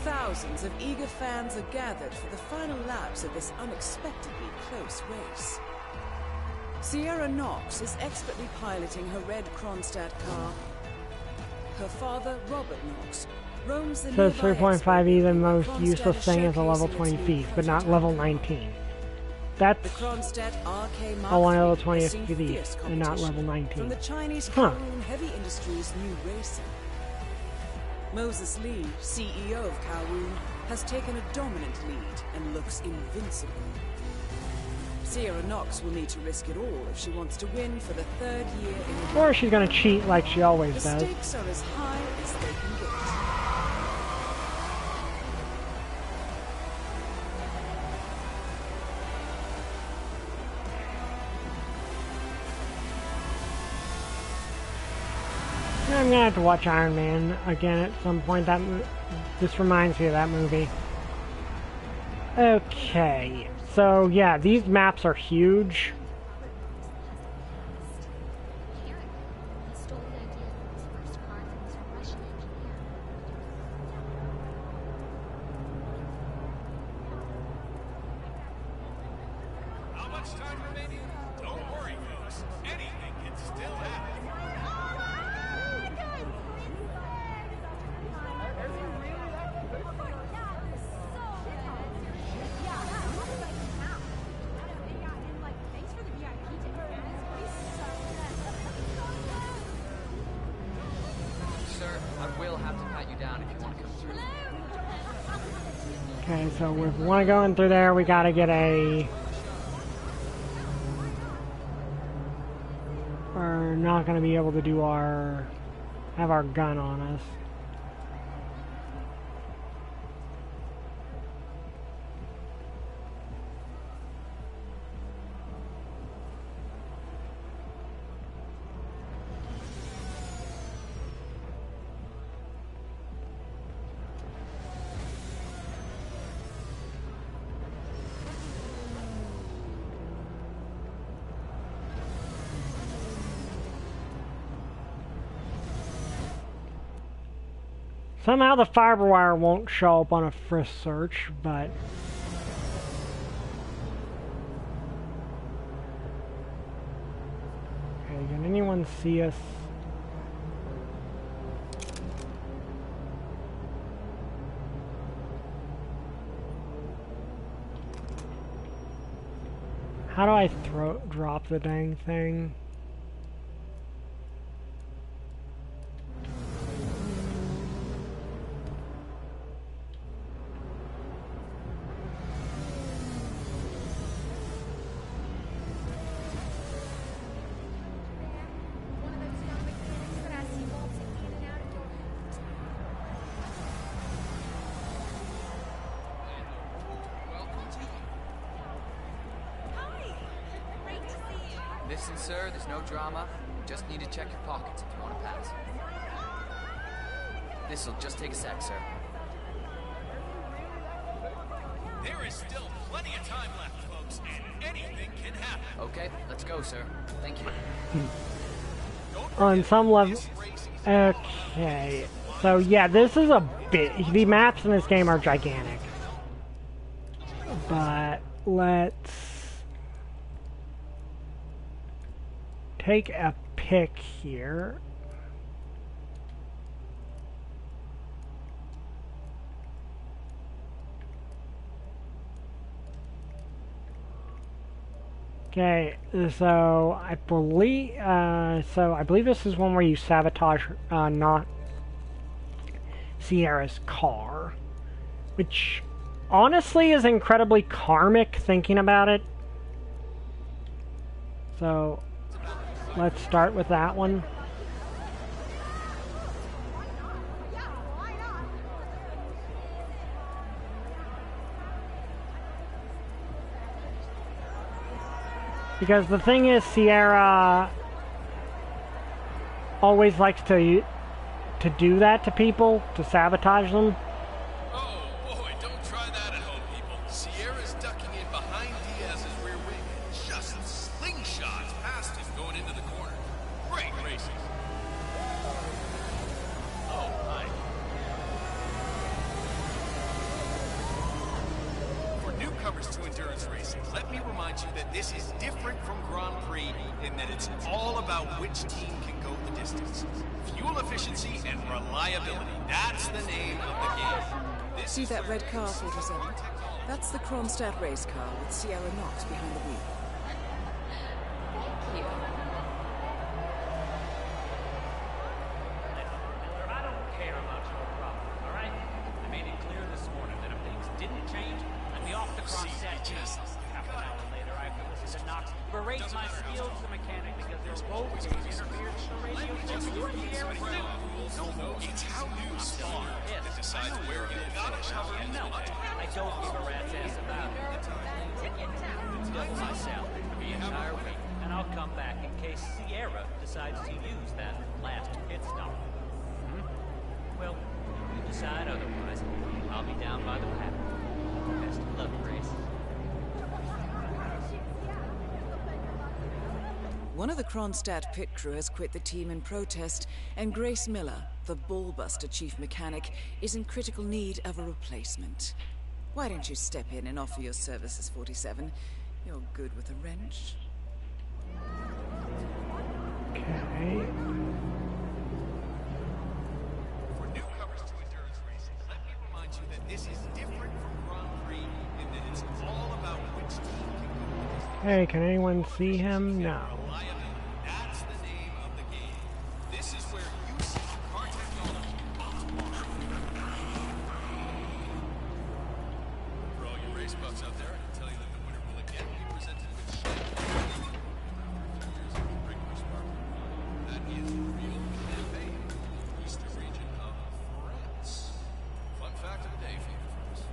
Thousands of eager fans are gathered for the final laps of this unexpectedly close race. Sierra Knox is expertly piloting her red Kronstadt car. Her father, Robert Knox, roams the So nearby 3.5e, the expo most Kronstadt useless is thing is a level showcasing 20 its new thief, but not prototype. level 19. The That's Kronstadt RK Mark a level III 20 has seen thief, fierce and not competition level 19. from the Chinese Huh. Kowloon Heavy Industries new racer. Moses Lee, CEO of Kowloon, has taken a dominant lead and looks invincible. Sierra Knox will need to risk it all if she wants to win for the third year in a row. Or she's gonna cheat like she always The does. stakes are as high as they can get. I'm gonna have to watch Iron Man again at some point. This reminds me of that movie. Okay, so yeah, these maps are huge. How much time remaining? Don't worry, folks. Anything can still happen. Sir, I will have to pat you down if you want to come through. Okay, so if we want to go in through there, we gotta get a... We're not gonna be able to do our... have our gun on us. Somehow the fiber wire won't show up on a frisk search, but... Okay, can anyone see us? How do I drop the dang thing? Listen, sir, there's no drama. You just need to check your pockets if you want to pass. This'll just take a sec, sir. There is still plenty of time left, folks, and anything can happen. Okay, let's go, sir. Thank you. On some level... Okay. So yeah, this is a bit... The maps in this game are gigantic. But let's... take a pick here. Okay, so I believe this is one where you sabotage not Sierra's car, which honestly is incredibly karmic thinking about it. So let's start with that one. Because the thing is, Sierra always likes to do that to people, to sabotage them. Oh boy, don't try that at home, people. Sierra's ducking in behind Diaz's rear wing and just slingshots past him going into the corner. Great racing. Oh, hi. For newcomers to endurance racing, let me remind you that this is different from Grand Prix in that it's all about which team can go the distance. Fuel efficiency and reliability. That's the name of the game. See that red car, 47? That's the Kronstadt race car with Sierra Knox behind the wheel. Thank you. I don't care about your problem, all right? I made it clear this morning that if things didn't change, I'd be off the Kronstadt just half an hour later. I have to listen to Knox berate my skills as a mechanic because their roll cage interferes with the radio signal. No, it's how you start that decides where you finish. No, I don't give a rat's ass about it. Double my salary for the entire week, and I'll come back in case Sierra decides to use that last pit stop. Well, if you decide otherwise, I'll be down by the paddock. Best of luck, Grace. One of the Kronstadt pit crew has quit the team in protest, and Grace Miller, the ballbuster chief mechanic, is in critical need of a replacement. Why don't you step in and offer your services, 47? You're good with a wrench. Okay. For newcomers to endurance racing, let me remind you that this is different from Grand Prix in that it's all about which team can go the distance. Hey, can anyone see him? No. Reliability. That's the name of the game. This is where you see car technology on par. For all you race buffs out there, I can tell you that the winner will again be presented with champagne. Years of regular sparkling wine. That is real champagne from the eastern region of France. Fun fact of the day for you, folks.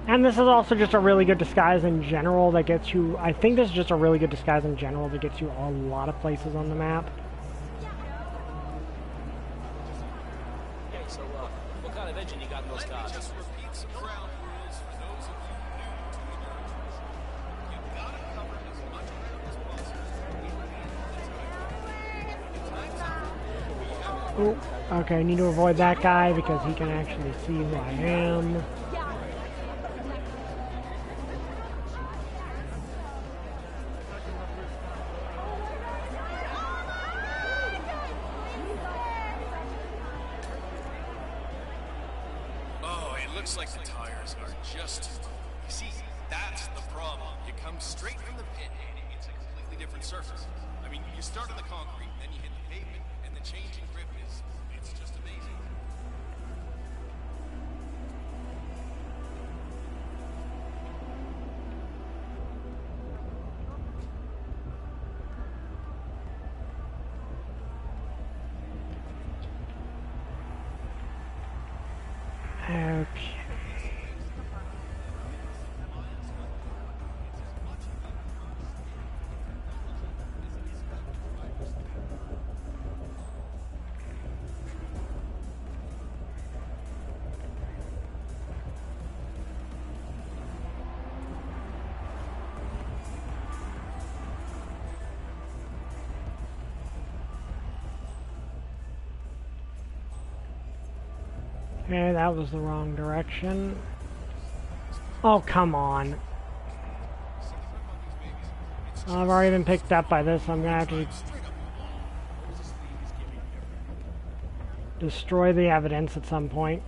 And this is also just a really good disguise in general that gets you... I think this is just a really good disguise in general that gets you a lot of places on the map. Hey, so, what kind of engine you got in those Let me cars? just repeat some ground rules for those of you new to endurance racing. You've got to cover as much ground as possible. Oh, okay, I need to avoid that guy because he can actually see who I am. Oh, it looks like the tires are just too cold. You see, that's the problem. You come straight from the pit and it's a completely different surface. I mean, you start on the concrete, then you hit the pavement, and the change in grip it's just amazing. Okay. Okay, that was the wrong direction. Oh, come on. I've already been picked up by this, so I'm gonna have to destroy the evidence at some point.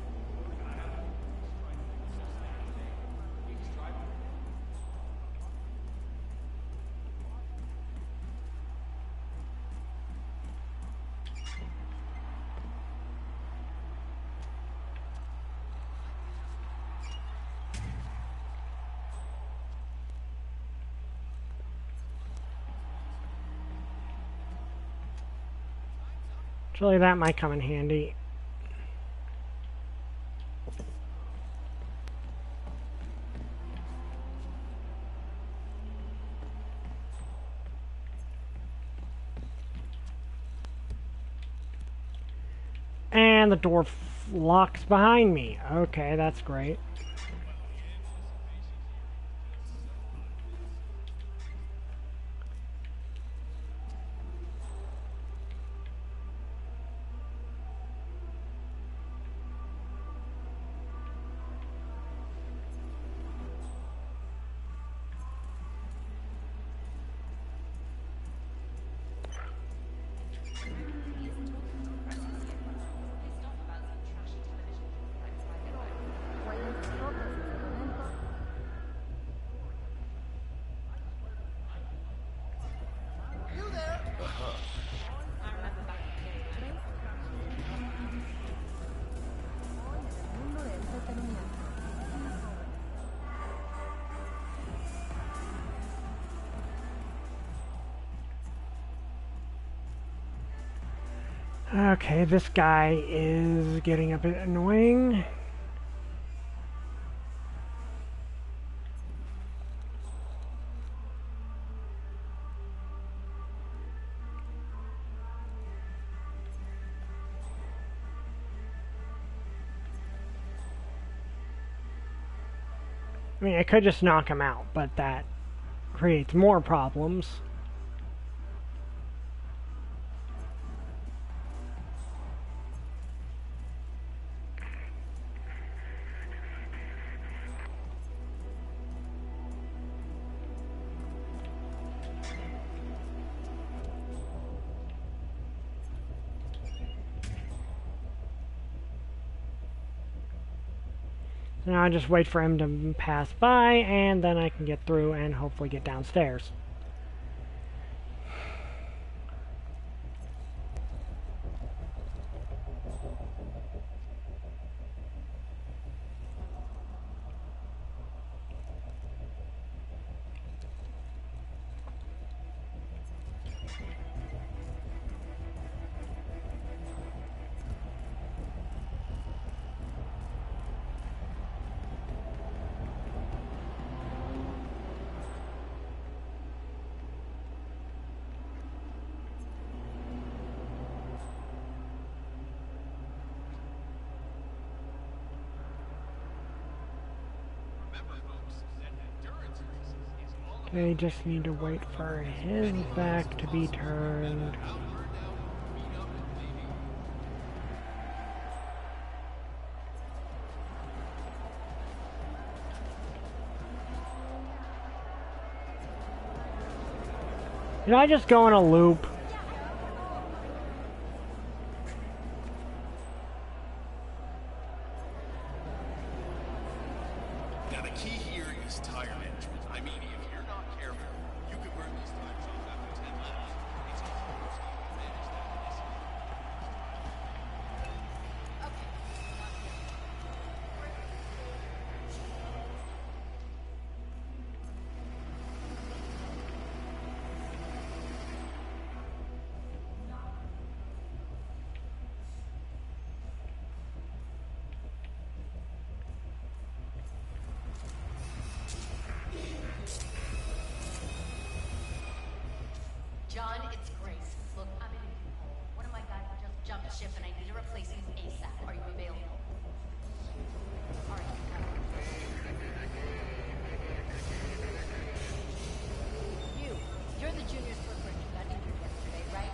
Actually, that might come in handy. the door locks behind me. Okay, that's great. Okay, this guy is getting a bit annoying. I mean, I could just knock him out, but that creates more problems. So now I just wait for him to pass by, and then I can get through and hopefully get downstairs. Okay, just need to wait for his back to be turned. Did I just go in a loop? Now the key here is tire management. I mean, if you're not careful, you could burn these tires off after 10 laps. It's a whole scheme to manage that. John, it's Grace. Look, I'm in a U-Haul. One of my guys just jumped ship and I need to replace him ASAP. Are you available? All right, you're the junior surfer who got injured yesterday, right?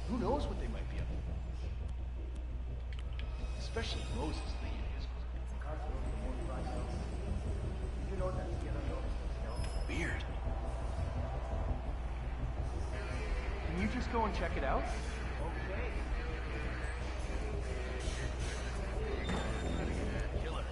Who knows what they might be up to? Especially Moses Lee and his group. Weird. Can you just go and check it out? Okay. Killer.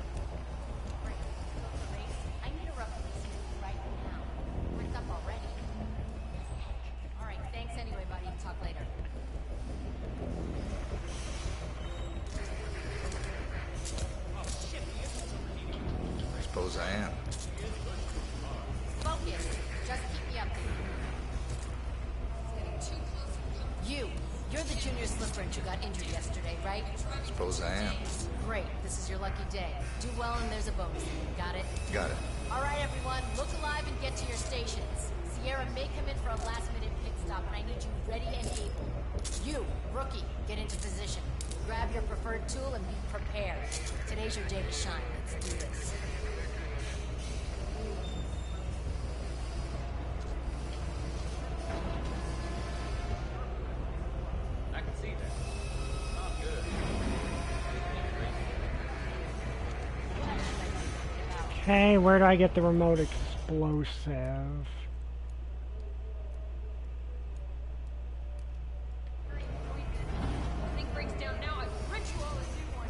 Suppose I am. Focus. Just keep me updated. You're the junior slip wrench who got injured yesterday, right? Suppose I am. Great. This is your lucky day. Do well and there's a bonus. Got it? Got it. All right, everyone. Look alive and get to your stations. Sierra may come in for a last-minute pit stop, and I need you ready and able. You, rookie, get into position. Grab your preferred tool and be prepared. Today's your day to shine. Let's do this. I can see that. Oh, good. Okay, where do I get the remote explosive? Thing breaks down now. I rent you all a new one.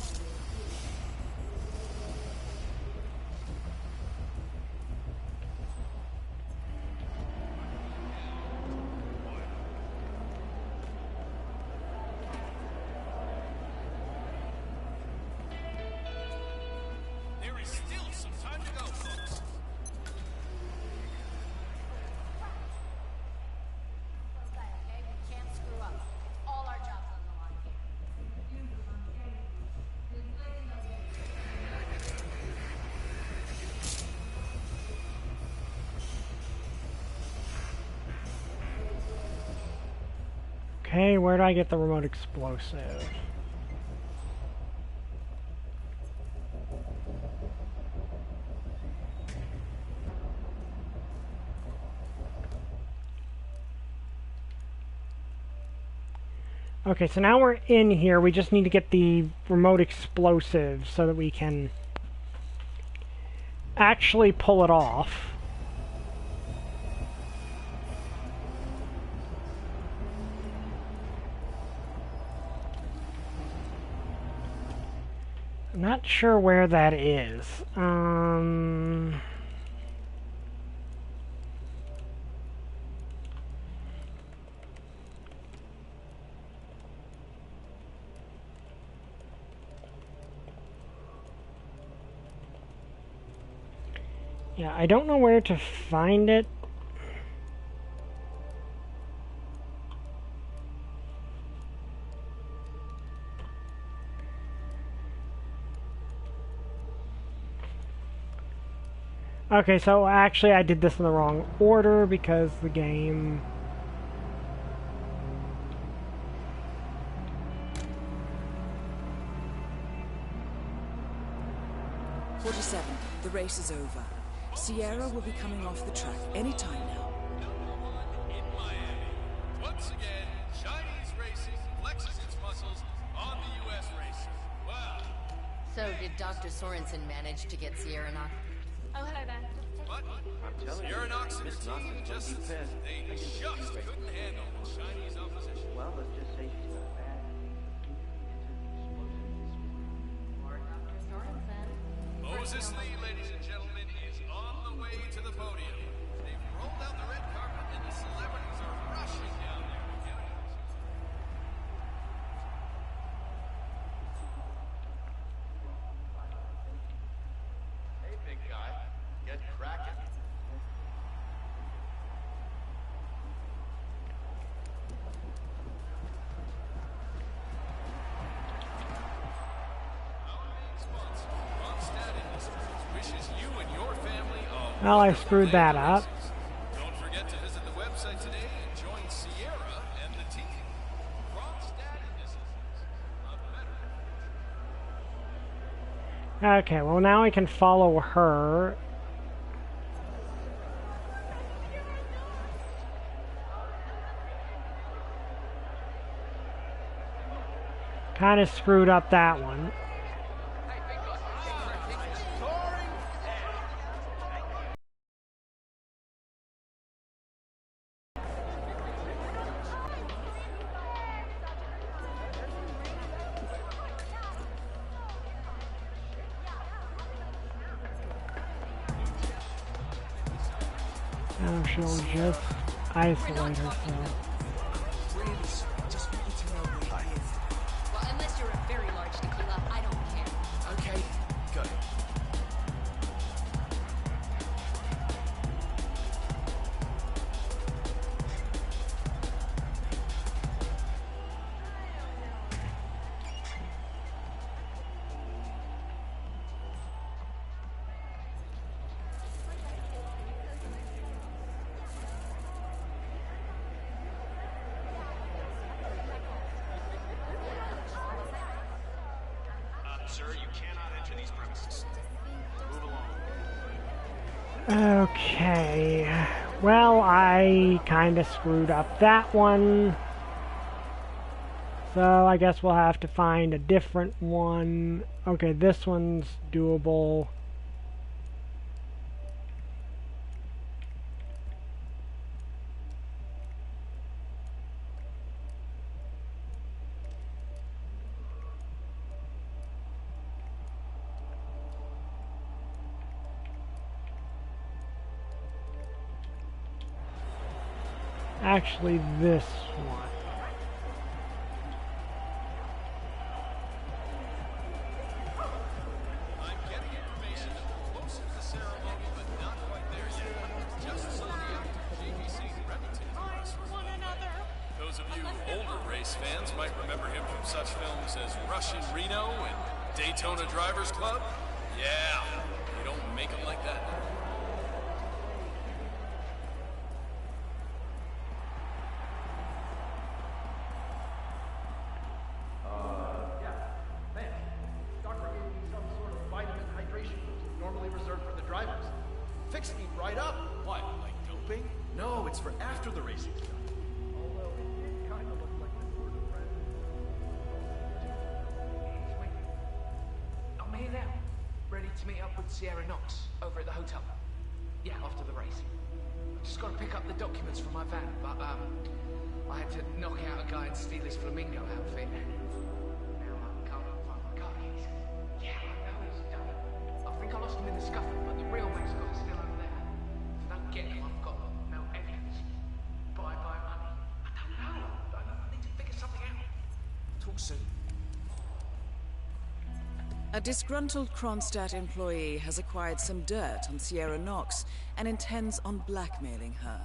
There is still some time to go, folks. Okay, we can't screw up. All our jobs on the line here. Okay, where do I get the remote explosive? Okay, so now we're in here. We just need to get the remote explosive so that we can actually pull it off. I'm not sure where that is. Yeah, I don't know where to find it. Okay, so actually I did this in the wrong order because the game... The race is over. Sierra will be coming off the track any time now. In Miami. Once again, Chinese racing flexes its muscles on the U.S. race. Wow. So, did Dr. Sorensen manage to get Sierra knocked? Oh, hello there. What? Sierra Knox and the team just couldn't handle the Chinese opposition. Well, let's just say she's not bad. Moses Lee, ladies and gentlemen, is on the way to the podium. They've rolled out the red carpet and the celebrities are rushing down there to get it. Hey, big guy, get cracking. Well, I screwed that up. Don't forget to visit the website today and join Sierra and the team. Kronstadt Industries. Okay, well now I can follow her. Kind of screwed up that one. Now she'll just isolate herself. Well, unless you're a very large tequila, I don't care. Okay, good. Okay. Well, I kind of screwed up that one. So I guess we'll have to find a different one. Okay, this one's doable. Actually, this one. I'm getting information that we're close to the ceremony, but not quite there yet. Just so the active GBC Remington wrestlers. Those of you older race fans might remember him from such films as Russian Reno and Daytona Drivers Club. Yeah, you don't make them like that now. Doctor gave me some sort of vitamin hydration boost normally reserved for the drivers. Fixed me right up. What, like doping? No, it's for after the racing stuff. Although it did kind of look like the word of friend. Sweet. I'm here now, ready to meet up with Sierra Knox over at the hotel. Yeah, after the race. I just got to pick up the documents from my van, but I had to knock out a guy and steal his flamingo outfit. Now I can't find my car keys. Yeah, I know it's done. I think I lost them in the scuffle, but the real mascot is still over there. If I don't get him, I've got no evidence. Bye-bye money. I don't know. I need to figure something out. Talk soon. A disgruntled Kronstadt employee has acquired some dirt on Sierra Knox and intends on blackmailing her.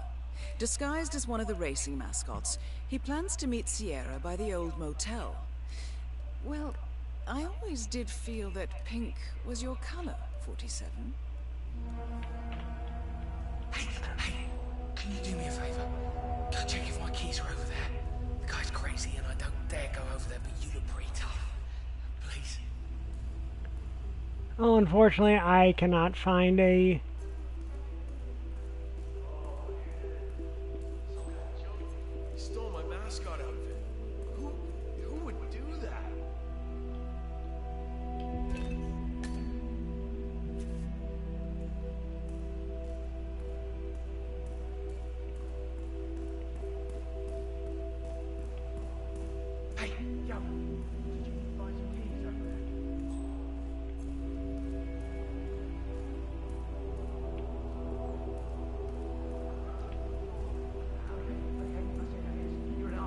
Disguised as one of the racing mascots, he plans to meet Sierra by the old motel. Well, I always did feel that pink was your color, 47. Hey, can you do me a favor? Go check if my keys are over there. The guy's crazy and I don't dare go over there, but you look pretty tough. Please. Oh, unfortunately, I cannot find a... He stole my mascot outfit. Who would do that? Hey, yo. Did you find some keys over there? You're an ass.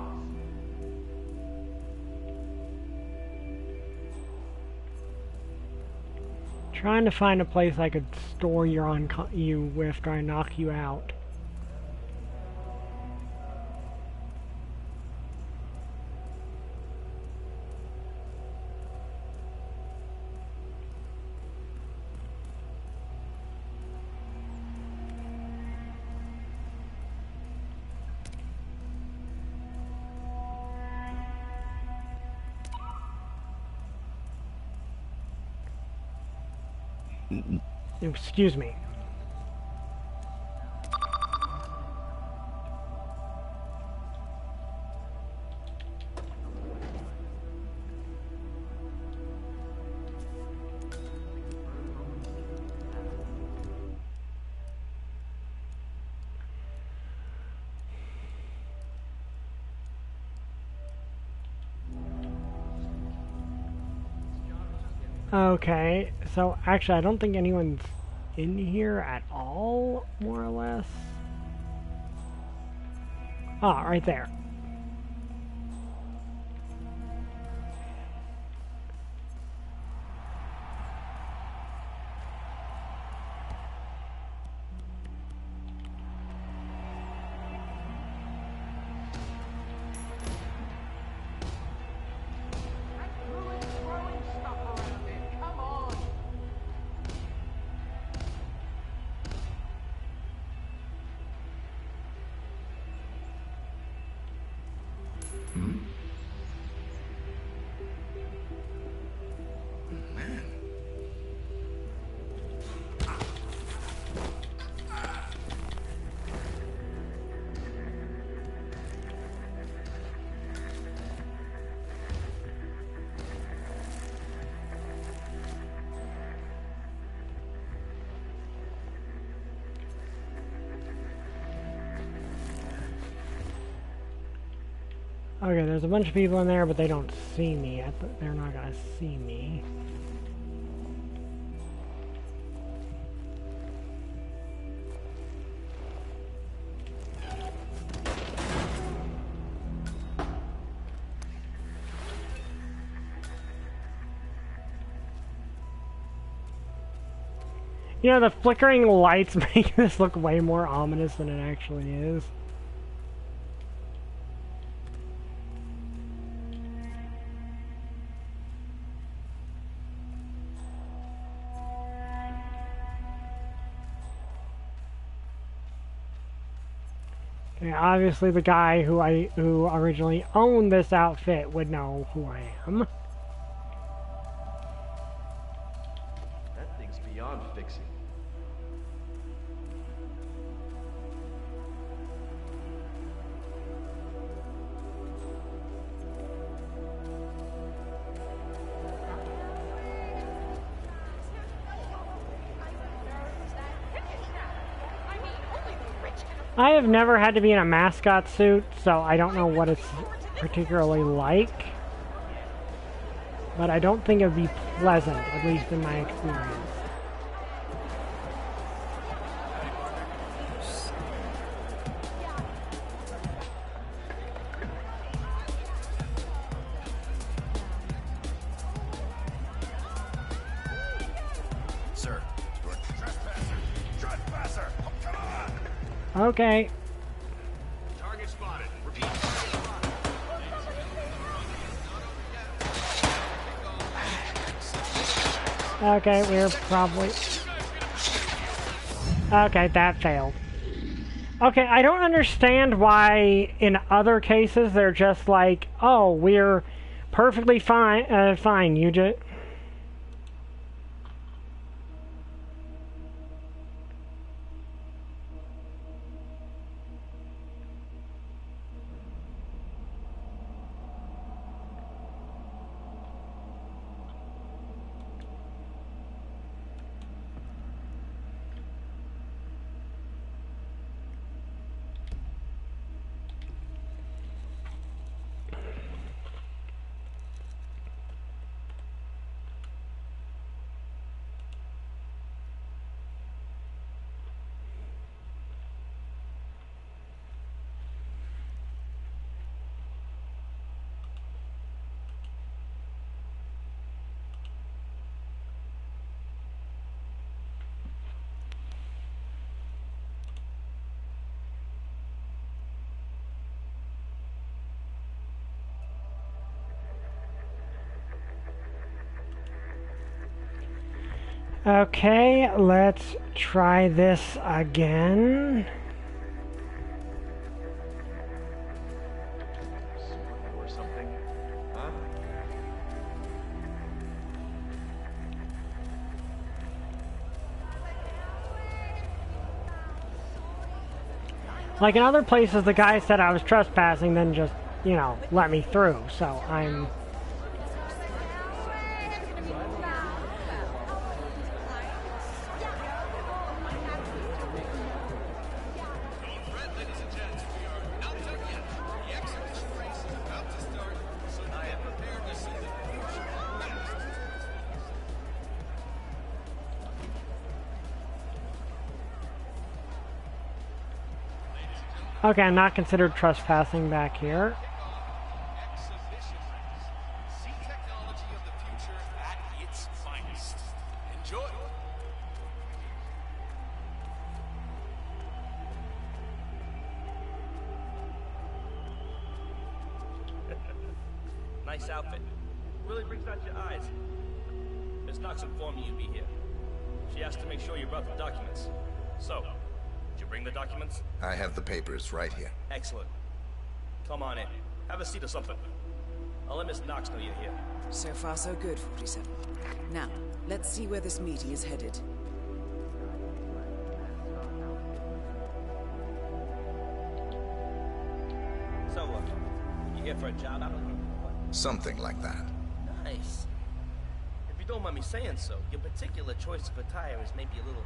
Trying to find a place I could store you with after I knock you out. Excuse me. Okay, so actually I don't think anyone's in here at all, more or less. Ah, right there. Okay, there's a bunch of people in there, but they don't see me. They're not gonna see me. You know, the flickering lights make this look way more ominous than it actually is. Okay, obviously the guy who originally owned this outfit would know who I am. That thing's beyond fixing. I have never had to be in a mascot suit, so I don't know what it's particularly like. But I don't think it would be pleasant, at least in my experience. Sir, you're a trespasser! Trespasser! Oh, come on! Okay. Target spotted. Repeat. Okay, we're probably... Okay, that failed. Okay, I don't understand why in other cases they're just like, oh, we're perfectly fine, you just... Okay, let's try this again. Or something. Huh? Like in other places, the guy said I was trespassing, then just, you know, let me through. So I'm... Okay, I'm not considered trespassing back here. See technology of the future at its finest. Enjoy. Nice outfit. Really brings out your eyes. Miss Knox informed me you'd be here. She asked to make sure you brought the documents. So, did you bring the documents? I have the papers right here. Excellent. Come on in. Have a seat or something. I'll let Miss Knox know you're here. So far, so good, 47. Now, let's see where this meeting is headed. So, you here for a job applicant? Something like that. Nice. If you don't mind me saying so, your particular choice of attire is maybe a little,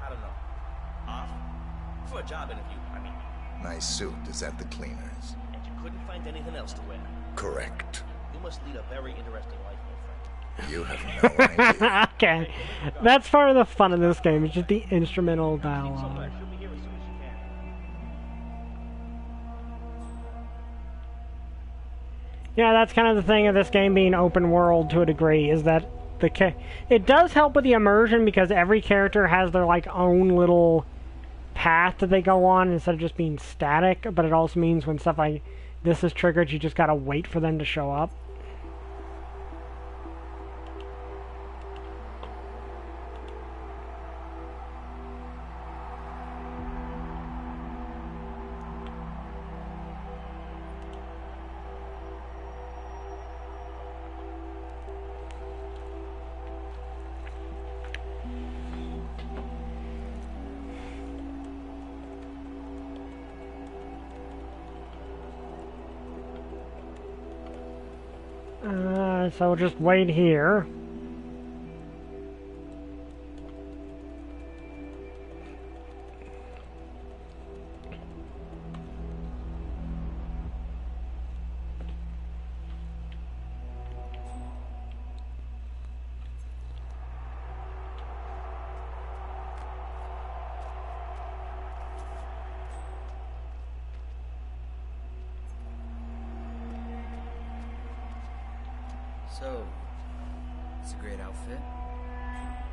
I don't know, off? For a job interview, I mean. My suit is at the cleaners. And your couldn't find anything else to wear. Correct. You must lead a very interesting life, my friend. You have no idea. Okay. That's part of the fun of this game, it's just the instrumental dialogue. She'll be here as soon as she can. Yeah, that's kind of the thing of this game being open world to a degree, is that it does help with the immersion because every character has their like own little path that they go on instead of just being static, but it also means when stuff like this is triggered, you just gotta wait for them to show up. So we'll just wait here. So, it's a great outfit.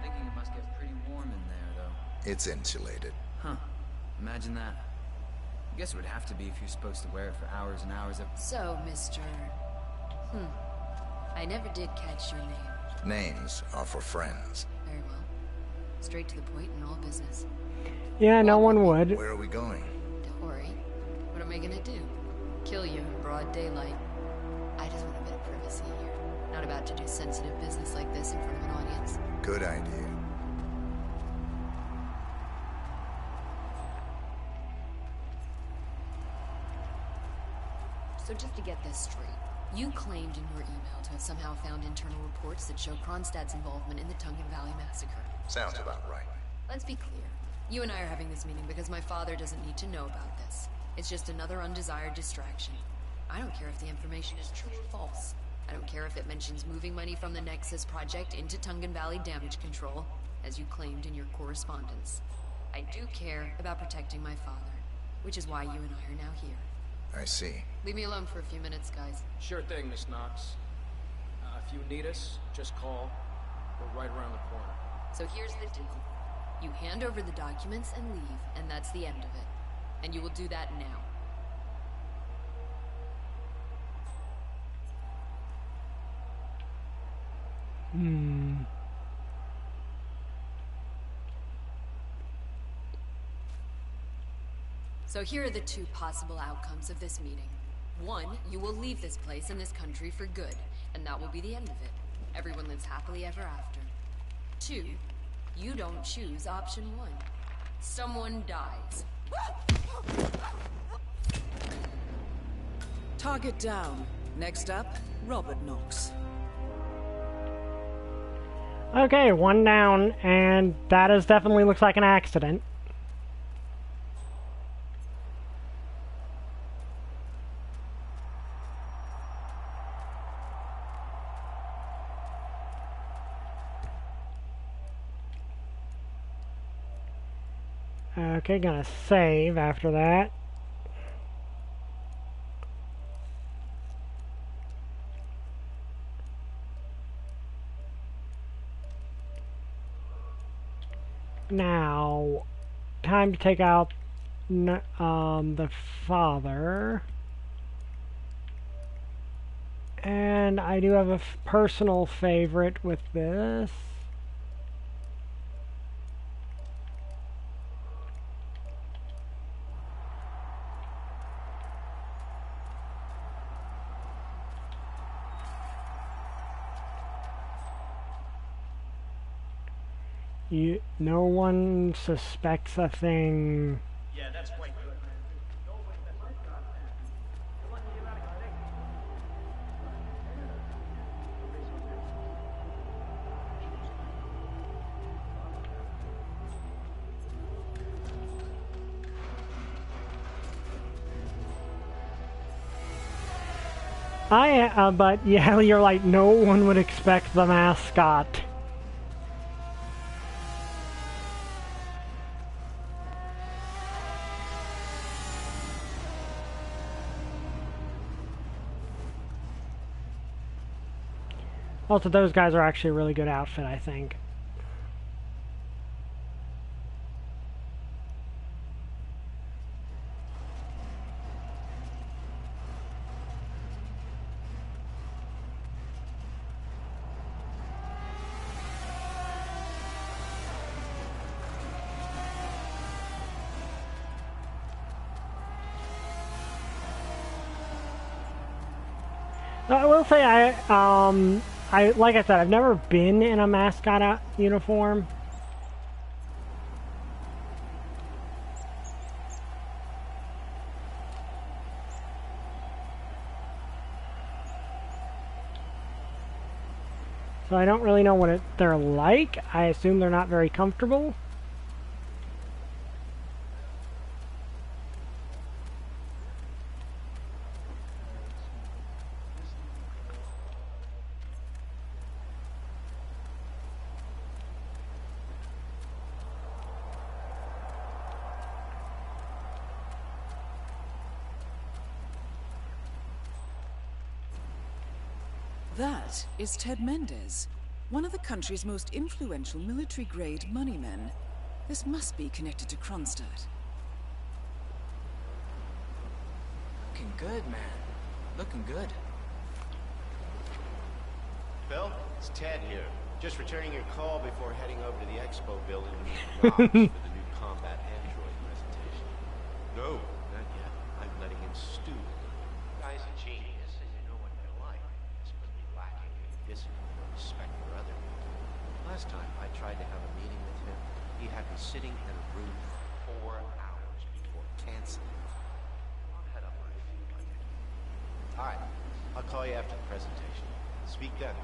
Thinking it must get pretty warm in there, though. It's insulated. Huh. Imagine that. I guess it would have to be if you're supposed to wear it for hours and hours of... So, Mr. I never did catch your name. Names are for friends. Very well. Straight to the point in all business. Yeah, no one would. Where are we going? Don't worry. What am I gonna do? Kill you in broad daylight. I just want a bit of privacy here. Not about to do sensitive business like this in front of an audience. Good idea. So just to get this straight, you claimed in your email to have somehow found internal reports that show Kronstadt's involvement in the Tungan Valley massacre. Sounds about right. Let's be clear. You and I are having this meeting because my father doesn't need to know about this. It's just another undesired distraction. I don't care if the information is true or false. I don't care if it mentions moving money from the Nexus project into Tungan Valley damage control, as you claimed in your correspondence. I do care about protecting my father, which is why you and I are now here. I see. Leave me alone for a few minutes, guys. Sure thing, Miss Knox. If you need us, just call. We're right around the corner. So here's the deal. You hand over the documents and leave, and that's the end of it. And you will do that now. So here are the two possible outcomes of this meeting. One, you will leave this place and this country for good, and that will be the end of it. Everyone lives happily ever after. Two, you don't choose option one. Someone dies. Target down. Next up, Robert Knox. Okay, one down, and that is definitely looks like an accident. Okay, gonna save after that. Now, time to take out the father. And I do have a personal favorite with this. No one suspects a thing. Yeah, that's quite good. But yeah, you're like, no one would expect the mascot. Also, those guys are actually a really good outfit, I think. I will say, like I said, I've never been in a mascot uniform. So I don't really know what they're like. I assume they're not very comfortable. That is Ted Mendez, one of the country's most influential military-grade moneymen. This must be connected to Kronstadt. Looking good, man. Looking good. Bill, it's Ted here. Just returning your call before heading over to the expo building to meet Ross for the new combat android presentation. No, not yet. I'm letting him stew. The guy's a genius, and you know what they're like. Desperately lacking in discipline or respect for other people. Last time I tried to have a meeting with him, he had me sitting in a room for 4 hours before canceling. I'll head up on a few hundred. All right, I'll call you after the presentation. Speak then.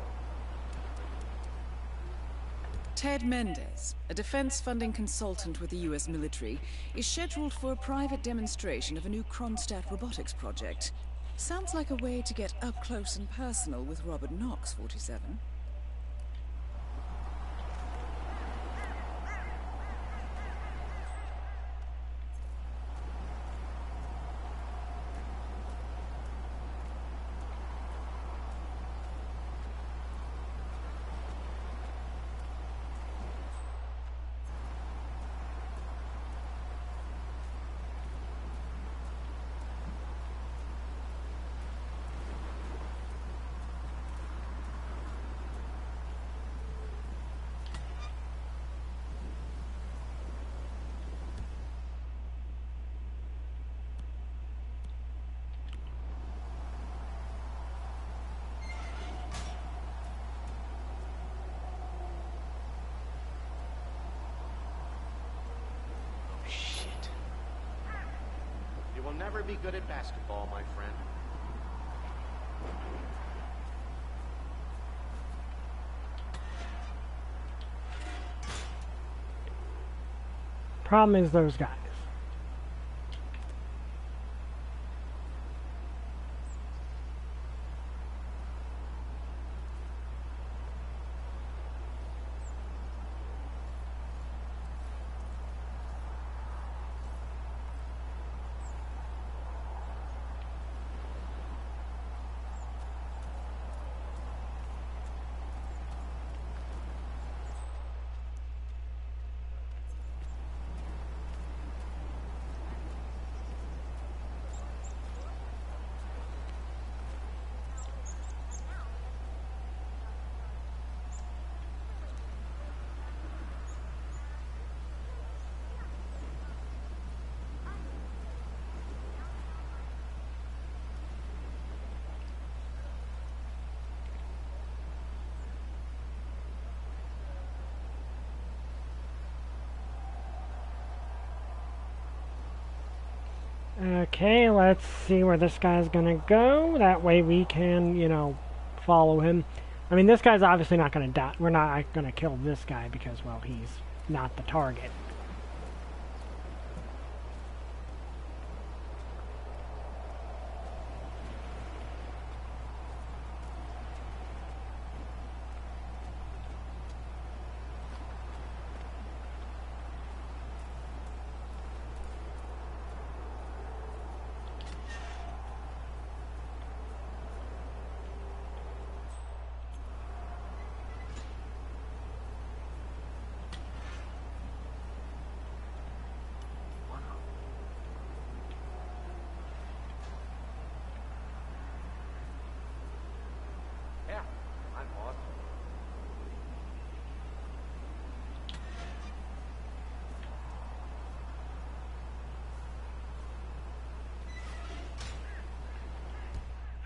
Ted Mendez, a defense funding consultant with the US military, is scheduled for a private demonstration of a new Kronstadt robotics project. Sounds like a way to get up close and personal with Robert Knox, 47. You will never be good at basketball, my friend. Problem is those guys. Okay, let's see where this guy's gonna go. That way we can, you know, follow him. I mean, this guy's obviously not gonna die. We're not gonna kill this guy because, well, he's not the target.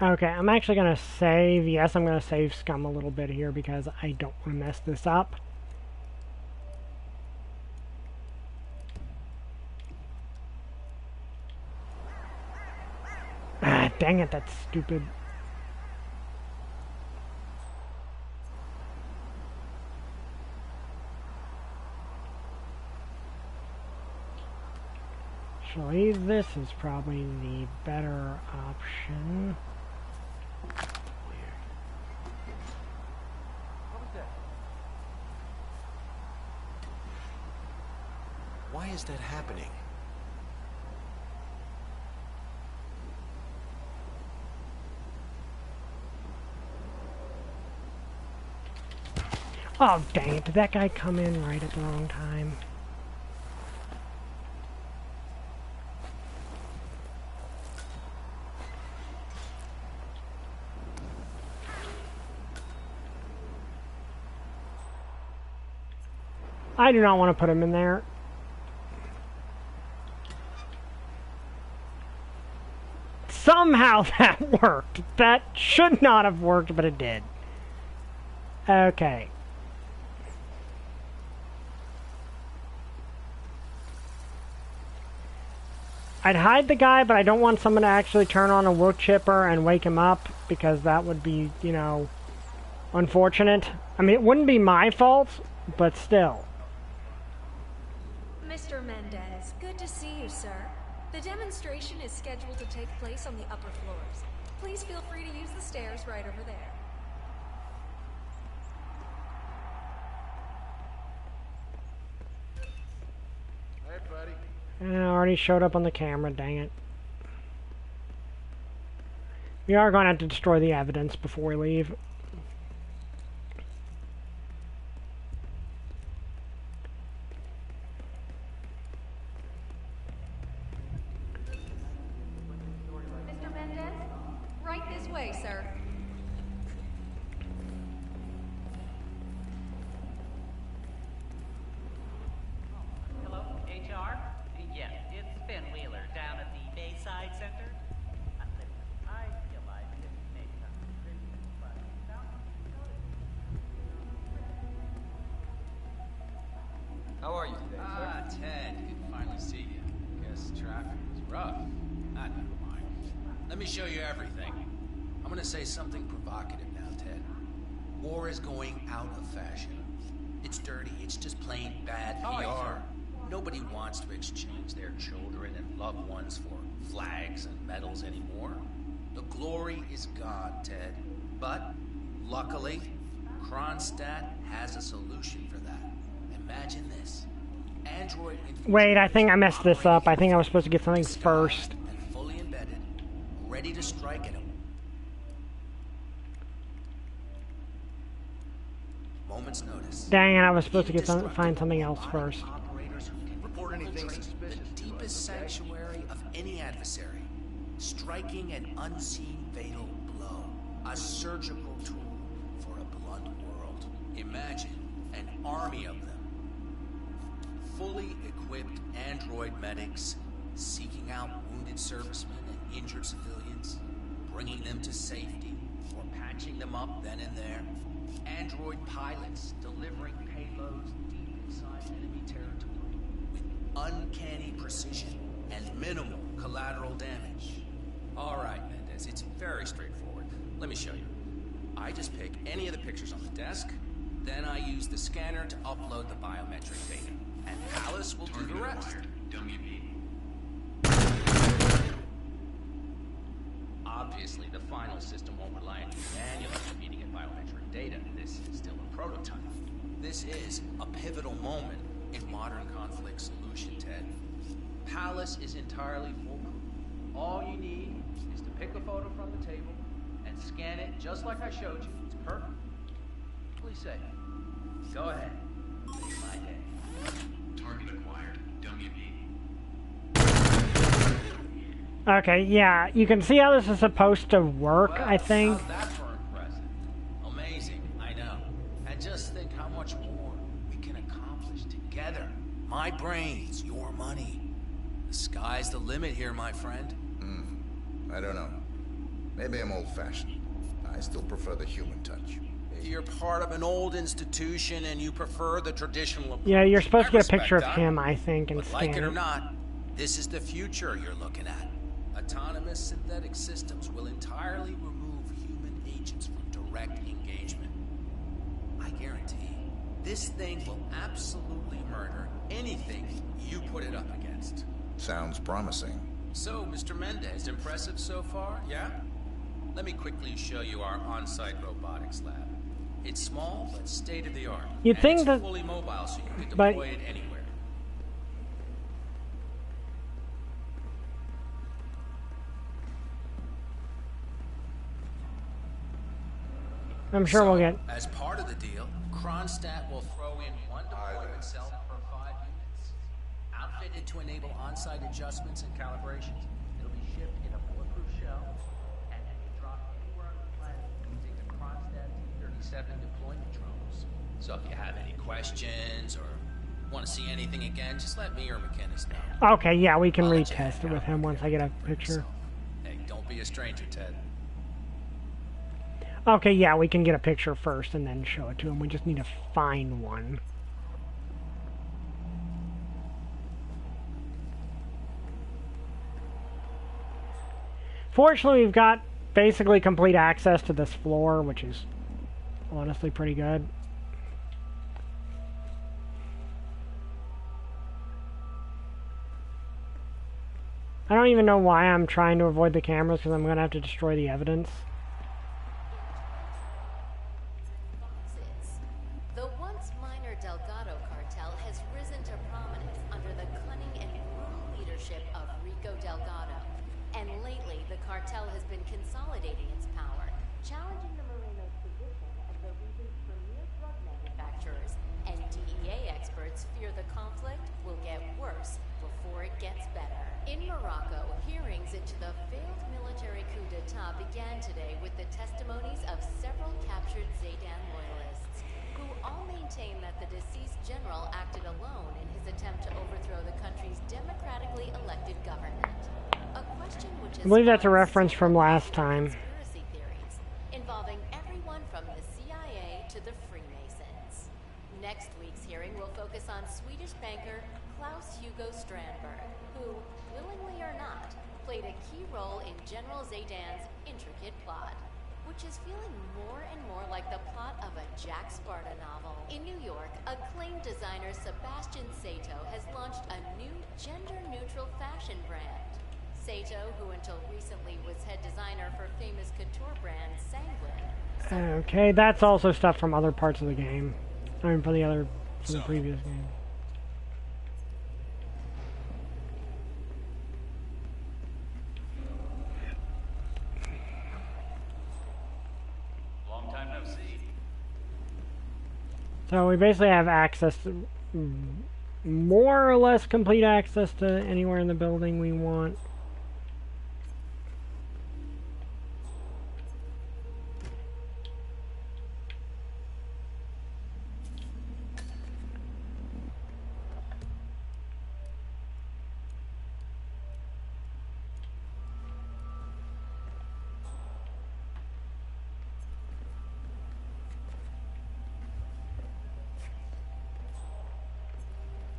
Okay, I'm actually going to save. Yes, I'm going to save Scum a little bit here because I don't want to mess this up. Ah, dang it, that's stupid. Actually, this is probably the better option. Why is that happening? Oh, dang it. Did that guy come in right at the wrong time? I do not want to put him in there. Somehow that worked. That should not have worked, but it did. Okay. I'd hide the guy, but I don't want someone to actually turn on a wood chipper and wake him up, because that would be, you know, unfortunate. I mean, it wouldn't be my fault, but still. Mr. Mendez, good to see you, sir. The demonstration is scheduled to take place on the upper floors. Please feel free to use the stairs right over there. Hey, buddy. I already showed up on the camera, dang it. We are going to have to destroy the evidence before we leave. Mr. Mendez, right this way, sir. Hello, HR? Yes, it's Ben Wheeler down at the Bayside Center. I realize it may sound crazy, but How are you today, sir? Ted, good to finally see you. Guess traffic was rough. Never mind. Let me show you everything. I'm gonna say something provocative now, Ted. War is going out of fashion. It's dirty, it's just plain bad All right, PR. sir. Nobody wants to exchange their children and loved ones for flags and medals anymore. The glory is gone, Ted. But, luckily, Kronstadt has a solution for that. Imagine this. Android Wait, I think I messed this up. I think I was supposed to get something first. and fully embedded, ready to strike at him. Moment's notice. Dang it, I was supposed to get find something else first. Report anything suspicious. The deepest sanctuary of any adversary, striking an unseen fatal blow, a surgical tool for a blunt world. Imagine an army of them, fully equipped android medics, seeking out wounded servicemen and injured civilians, bringing them to safety, or patching them up then and there. Android pilots delivering payloads deep inside enemy territory with uncanny precision and minimal collateral damage. All right, Mendez, it's very straightforward. Let me show you. I just pick any of the pictures on the desk, then I use the scanner to upload the biometric data, and Palace will do the rest. Obviously, the final system won't rely on you manually feeding it biometric data. This is still a prototype. This is a pivotal moment in modern conflict solution, Ted. Palace is entirely foolproof. All you need is to pick a photo from the table and scan it just like I showed you. It's perfect. Please say. Go ahead. Make my day. Target acquired. WB. Okay, yeah, you can see how this is supposed to work, I think. How's that for impressive? Amazing, I know. And just think how much more we can accomplish together. My brains, your money. The sky's the limit here, my friend. I don't know. Maybe I'm old-fashioned. I still prefer the human touch. You're part of an old institution and you prefer the traditional approach. Yeah, you're supposed to get a respect picture of that. him, I think, and But like it scan or it. not, this is the future you're looking at. Autonomous synthetic systems will entirely remove human agents from direct engagement. I guarantee this thing will absolutely murder anything you put it up against. Sounds promising. So, Mr. Mendez, impressive so far, yeah? Let me quickly show you our on-site robotics lab. It's small, but state-of-the-art. You'd and think it's that- fully mobile, so you can but- deploy it anywhere. I'm sure we'll get... As part of the deal, Kronstadt will throw in one deployment cell per 5 units. Outfitted to enable on-site adjustments and calibrations. It'll be shipped in a bulletproof shell and can be dropped anywhere on the planet using the Kronstadt T-37 deployment drones. So if you have any questions or want to see anything again, just let me or McInnes know. Okay, yeah, we can I'll let you retest hang it with out him once I get a picture. Hey, don't be a stranger, Ted. Okay, yeah, we can get a picture first and then show it to him. We just need to find one. Fortunately, we've got basically complete access to this floor, which is honestly pretty good. I don't even know why I'm trying to avoid the cameras, because I'm going to have to destroy the evidence. The once minor Delgado cartel has risen to prominence under the cunning and brutal leadership of Rico Delgado. And lately, the cartel has been consolidating its power, challenging the Moreno's position as the region's premier drug manufacturers. And DEA experts fear the conflict will get worse before it gets better. In Morocco, hearings into the failed military coup d'etat began today with the testimonies of several captured Zaydan loyalists, who all maintain that the deceased general acted alone in his attempt to overthrow the country's democratically elected government. A question which I believe that's a reference from last time. conspiracy theories involving everyone from the CIA to the Freemasons. Next week's hearing will focus on Swedish banker Klaus Hugo Strandberg, who, willingly or not, played a key role in General Zaydan's intricate plot, which is feeling more and more like the plot of a Jack Sparta novel. In New York, acclaimed designer Sebastian Sato has launched a new gender-neutral fashion brand. Sato, who until recently was head designer for famous couture brand Sanguine. Okay, that's also stuff from other parts of the game. I mean, from the previous game. Long time no see. So we basically have access to, more or less complete access to anywhere in the building we want.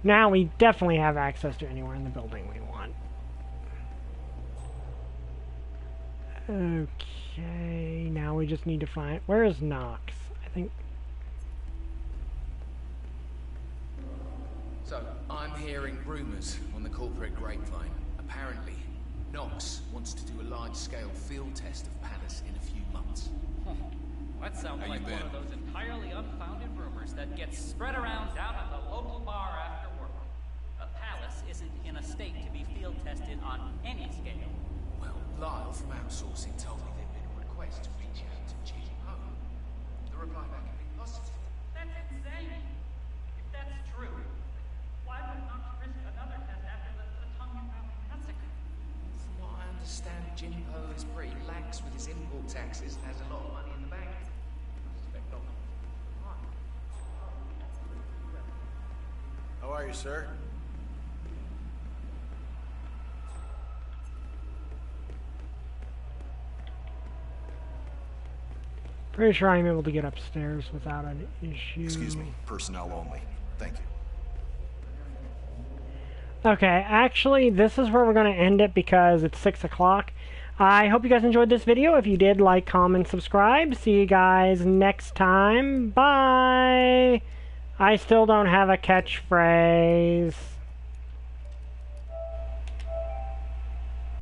Now we definitely have access to anywhere in the building we want. Okay, now we just need to find... Where is Knox? I think... So, I'm hearing rumors on the corporate grapevine. Apparently, Knox wants to do a large-scale field test of Palace in a few months. That sounds How you like one been? of those entirely unfounded rumors that gets spread around down at the local bar after work. A palace isn't in a state to be field tested on any scale. Well, Lyle from outsourcing told me there'd been a request to reach out to Jim Home. The reply back had been positive. That's insane. If that's true, why would Knox risk another test after the Tongan Valley massacre? From what I understand, Jim Poe is pretty lax with his import taxes and has a lot of money in the bank. I suspect not. How are you, sir? Pretty sure I'm able to get upstairs without an issue. Excuse me, personnel only. Thank you. Okay, actually, this is where we're going to end it because it's 6 o'clock. I hope you guys enjoyed this video. If you did, like, comment, subscribe. See you guys next time. Bye! I still don't have a catchphrase.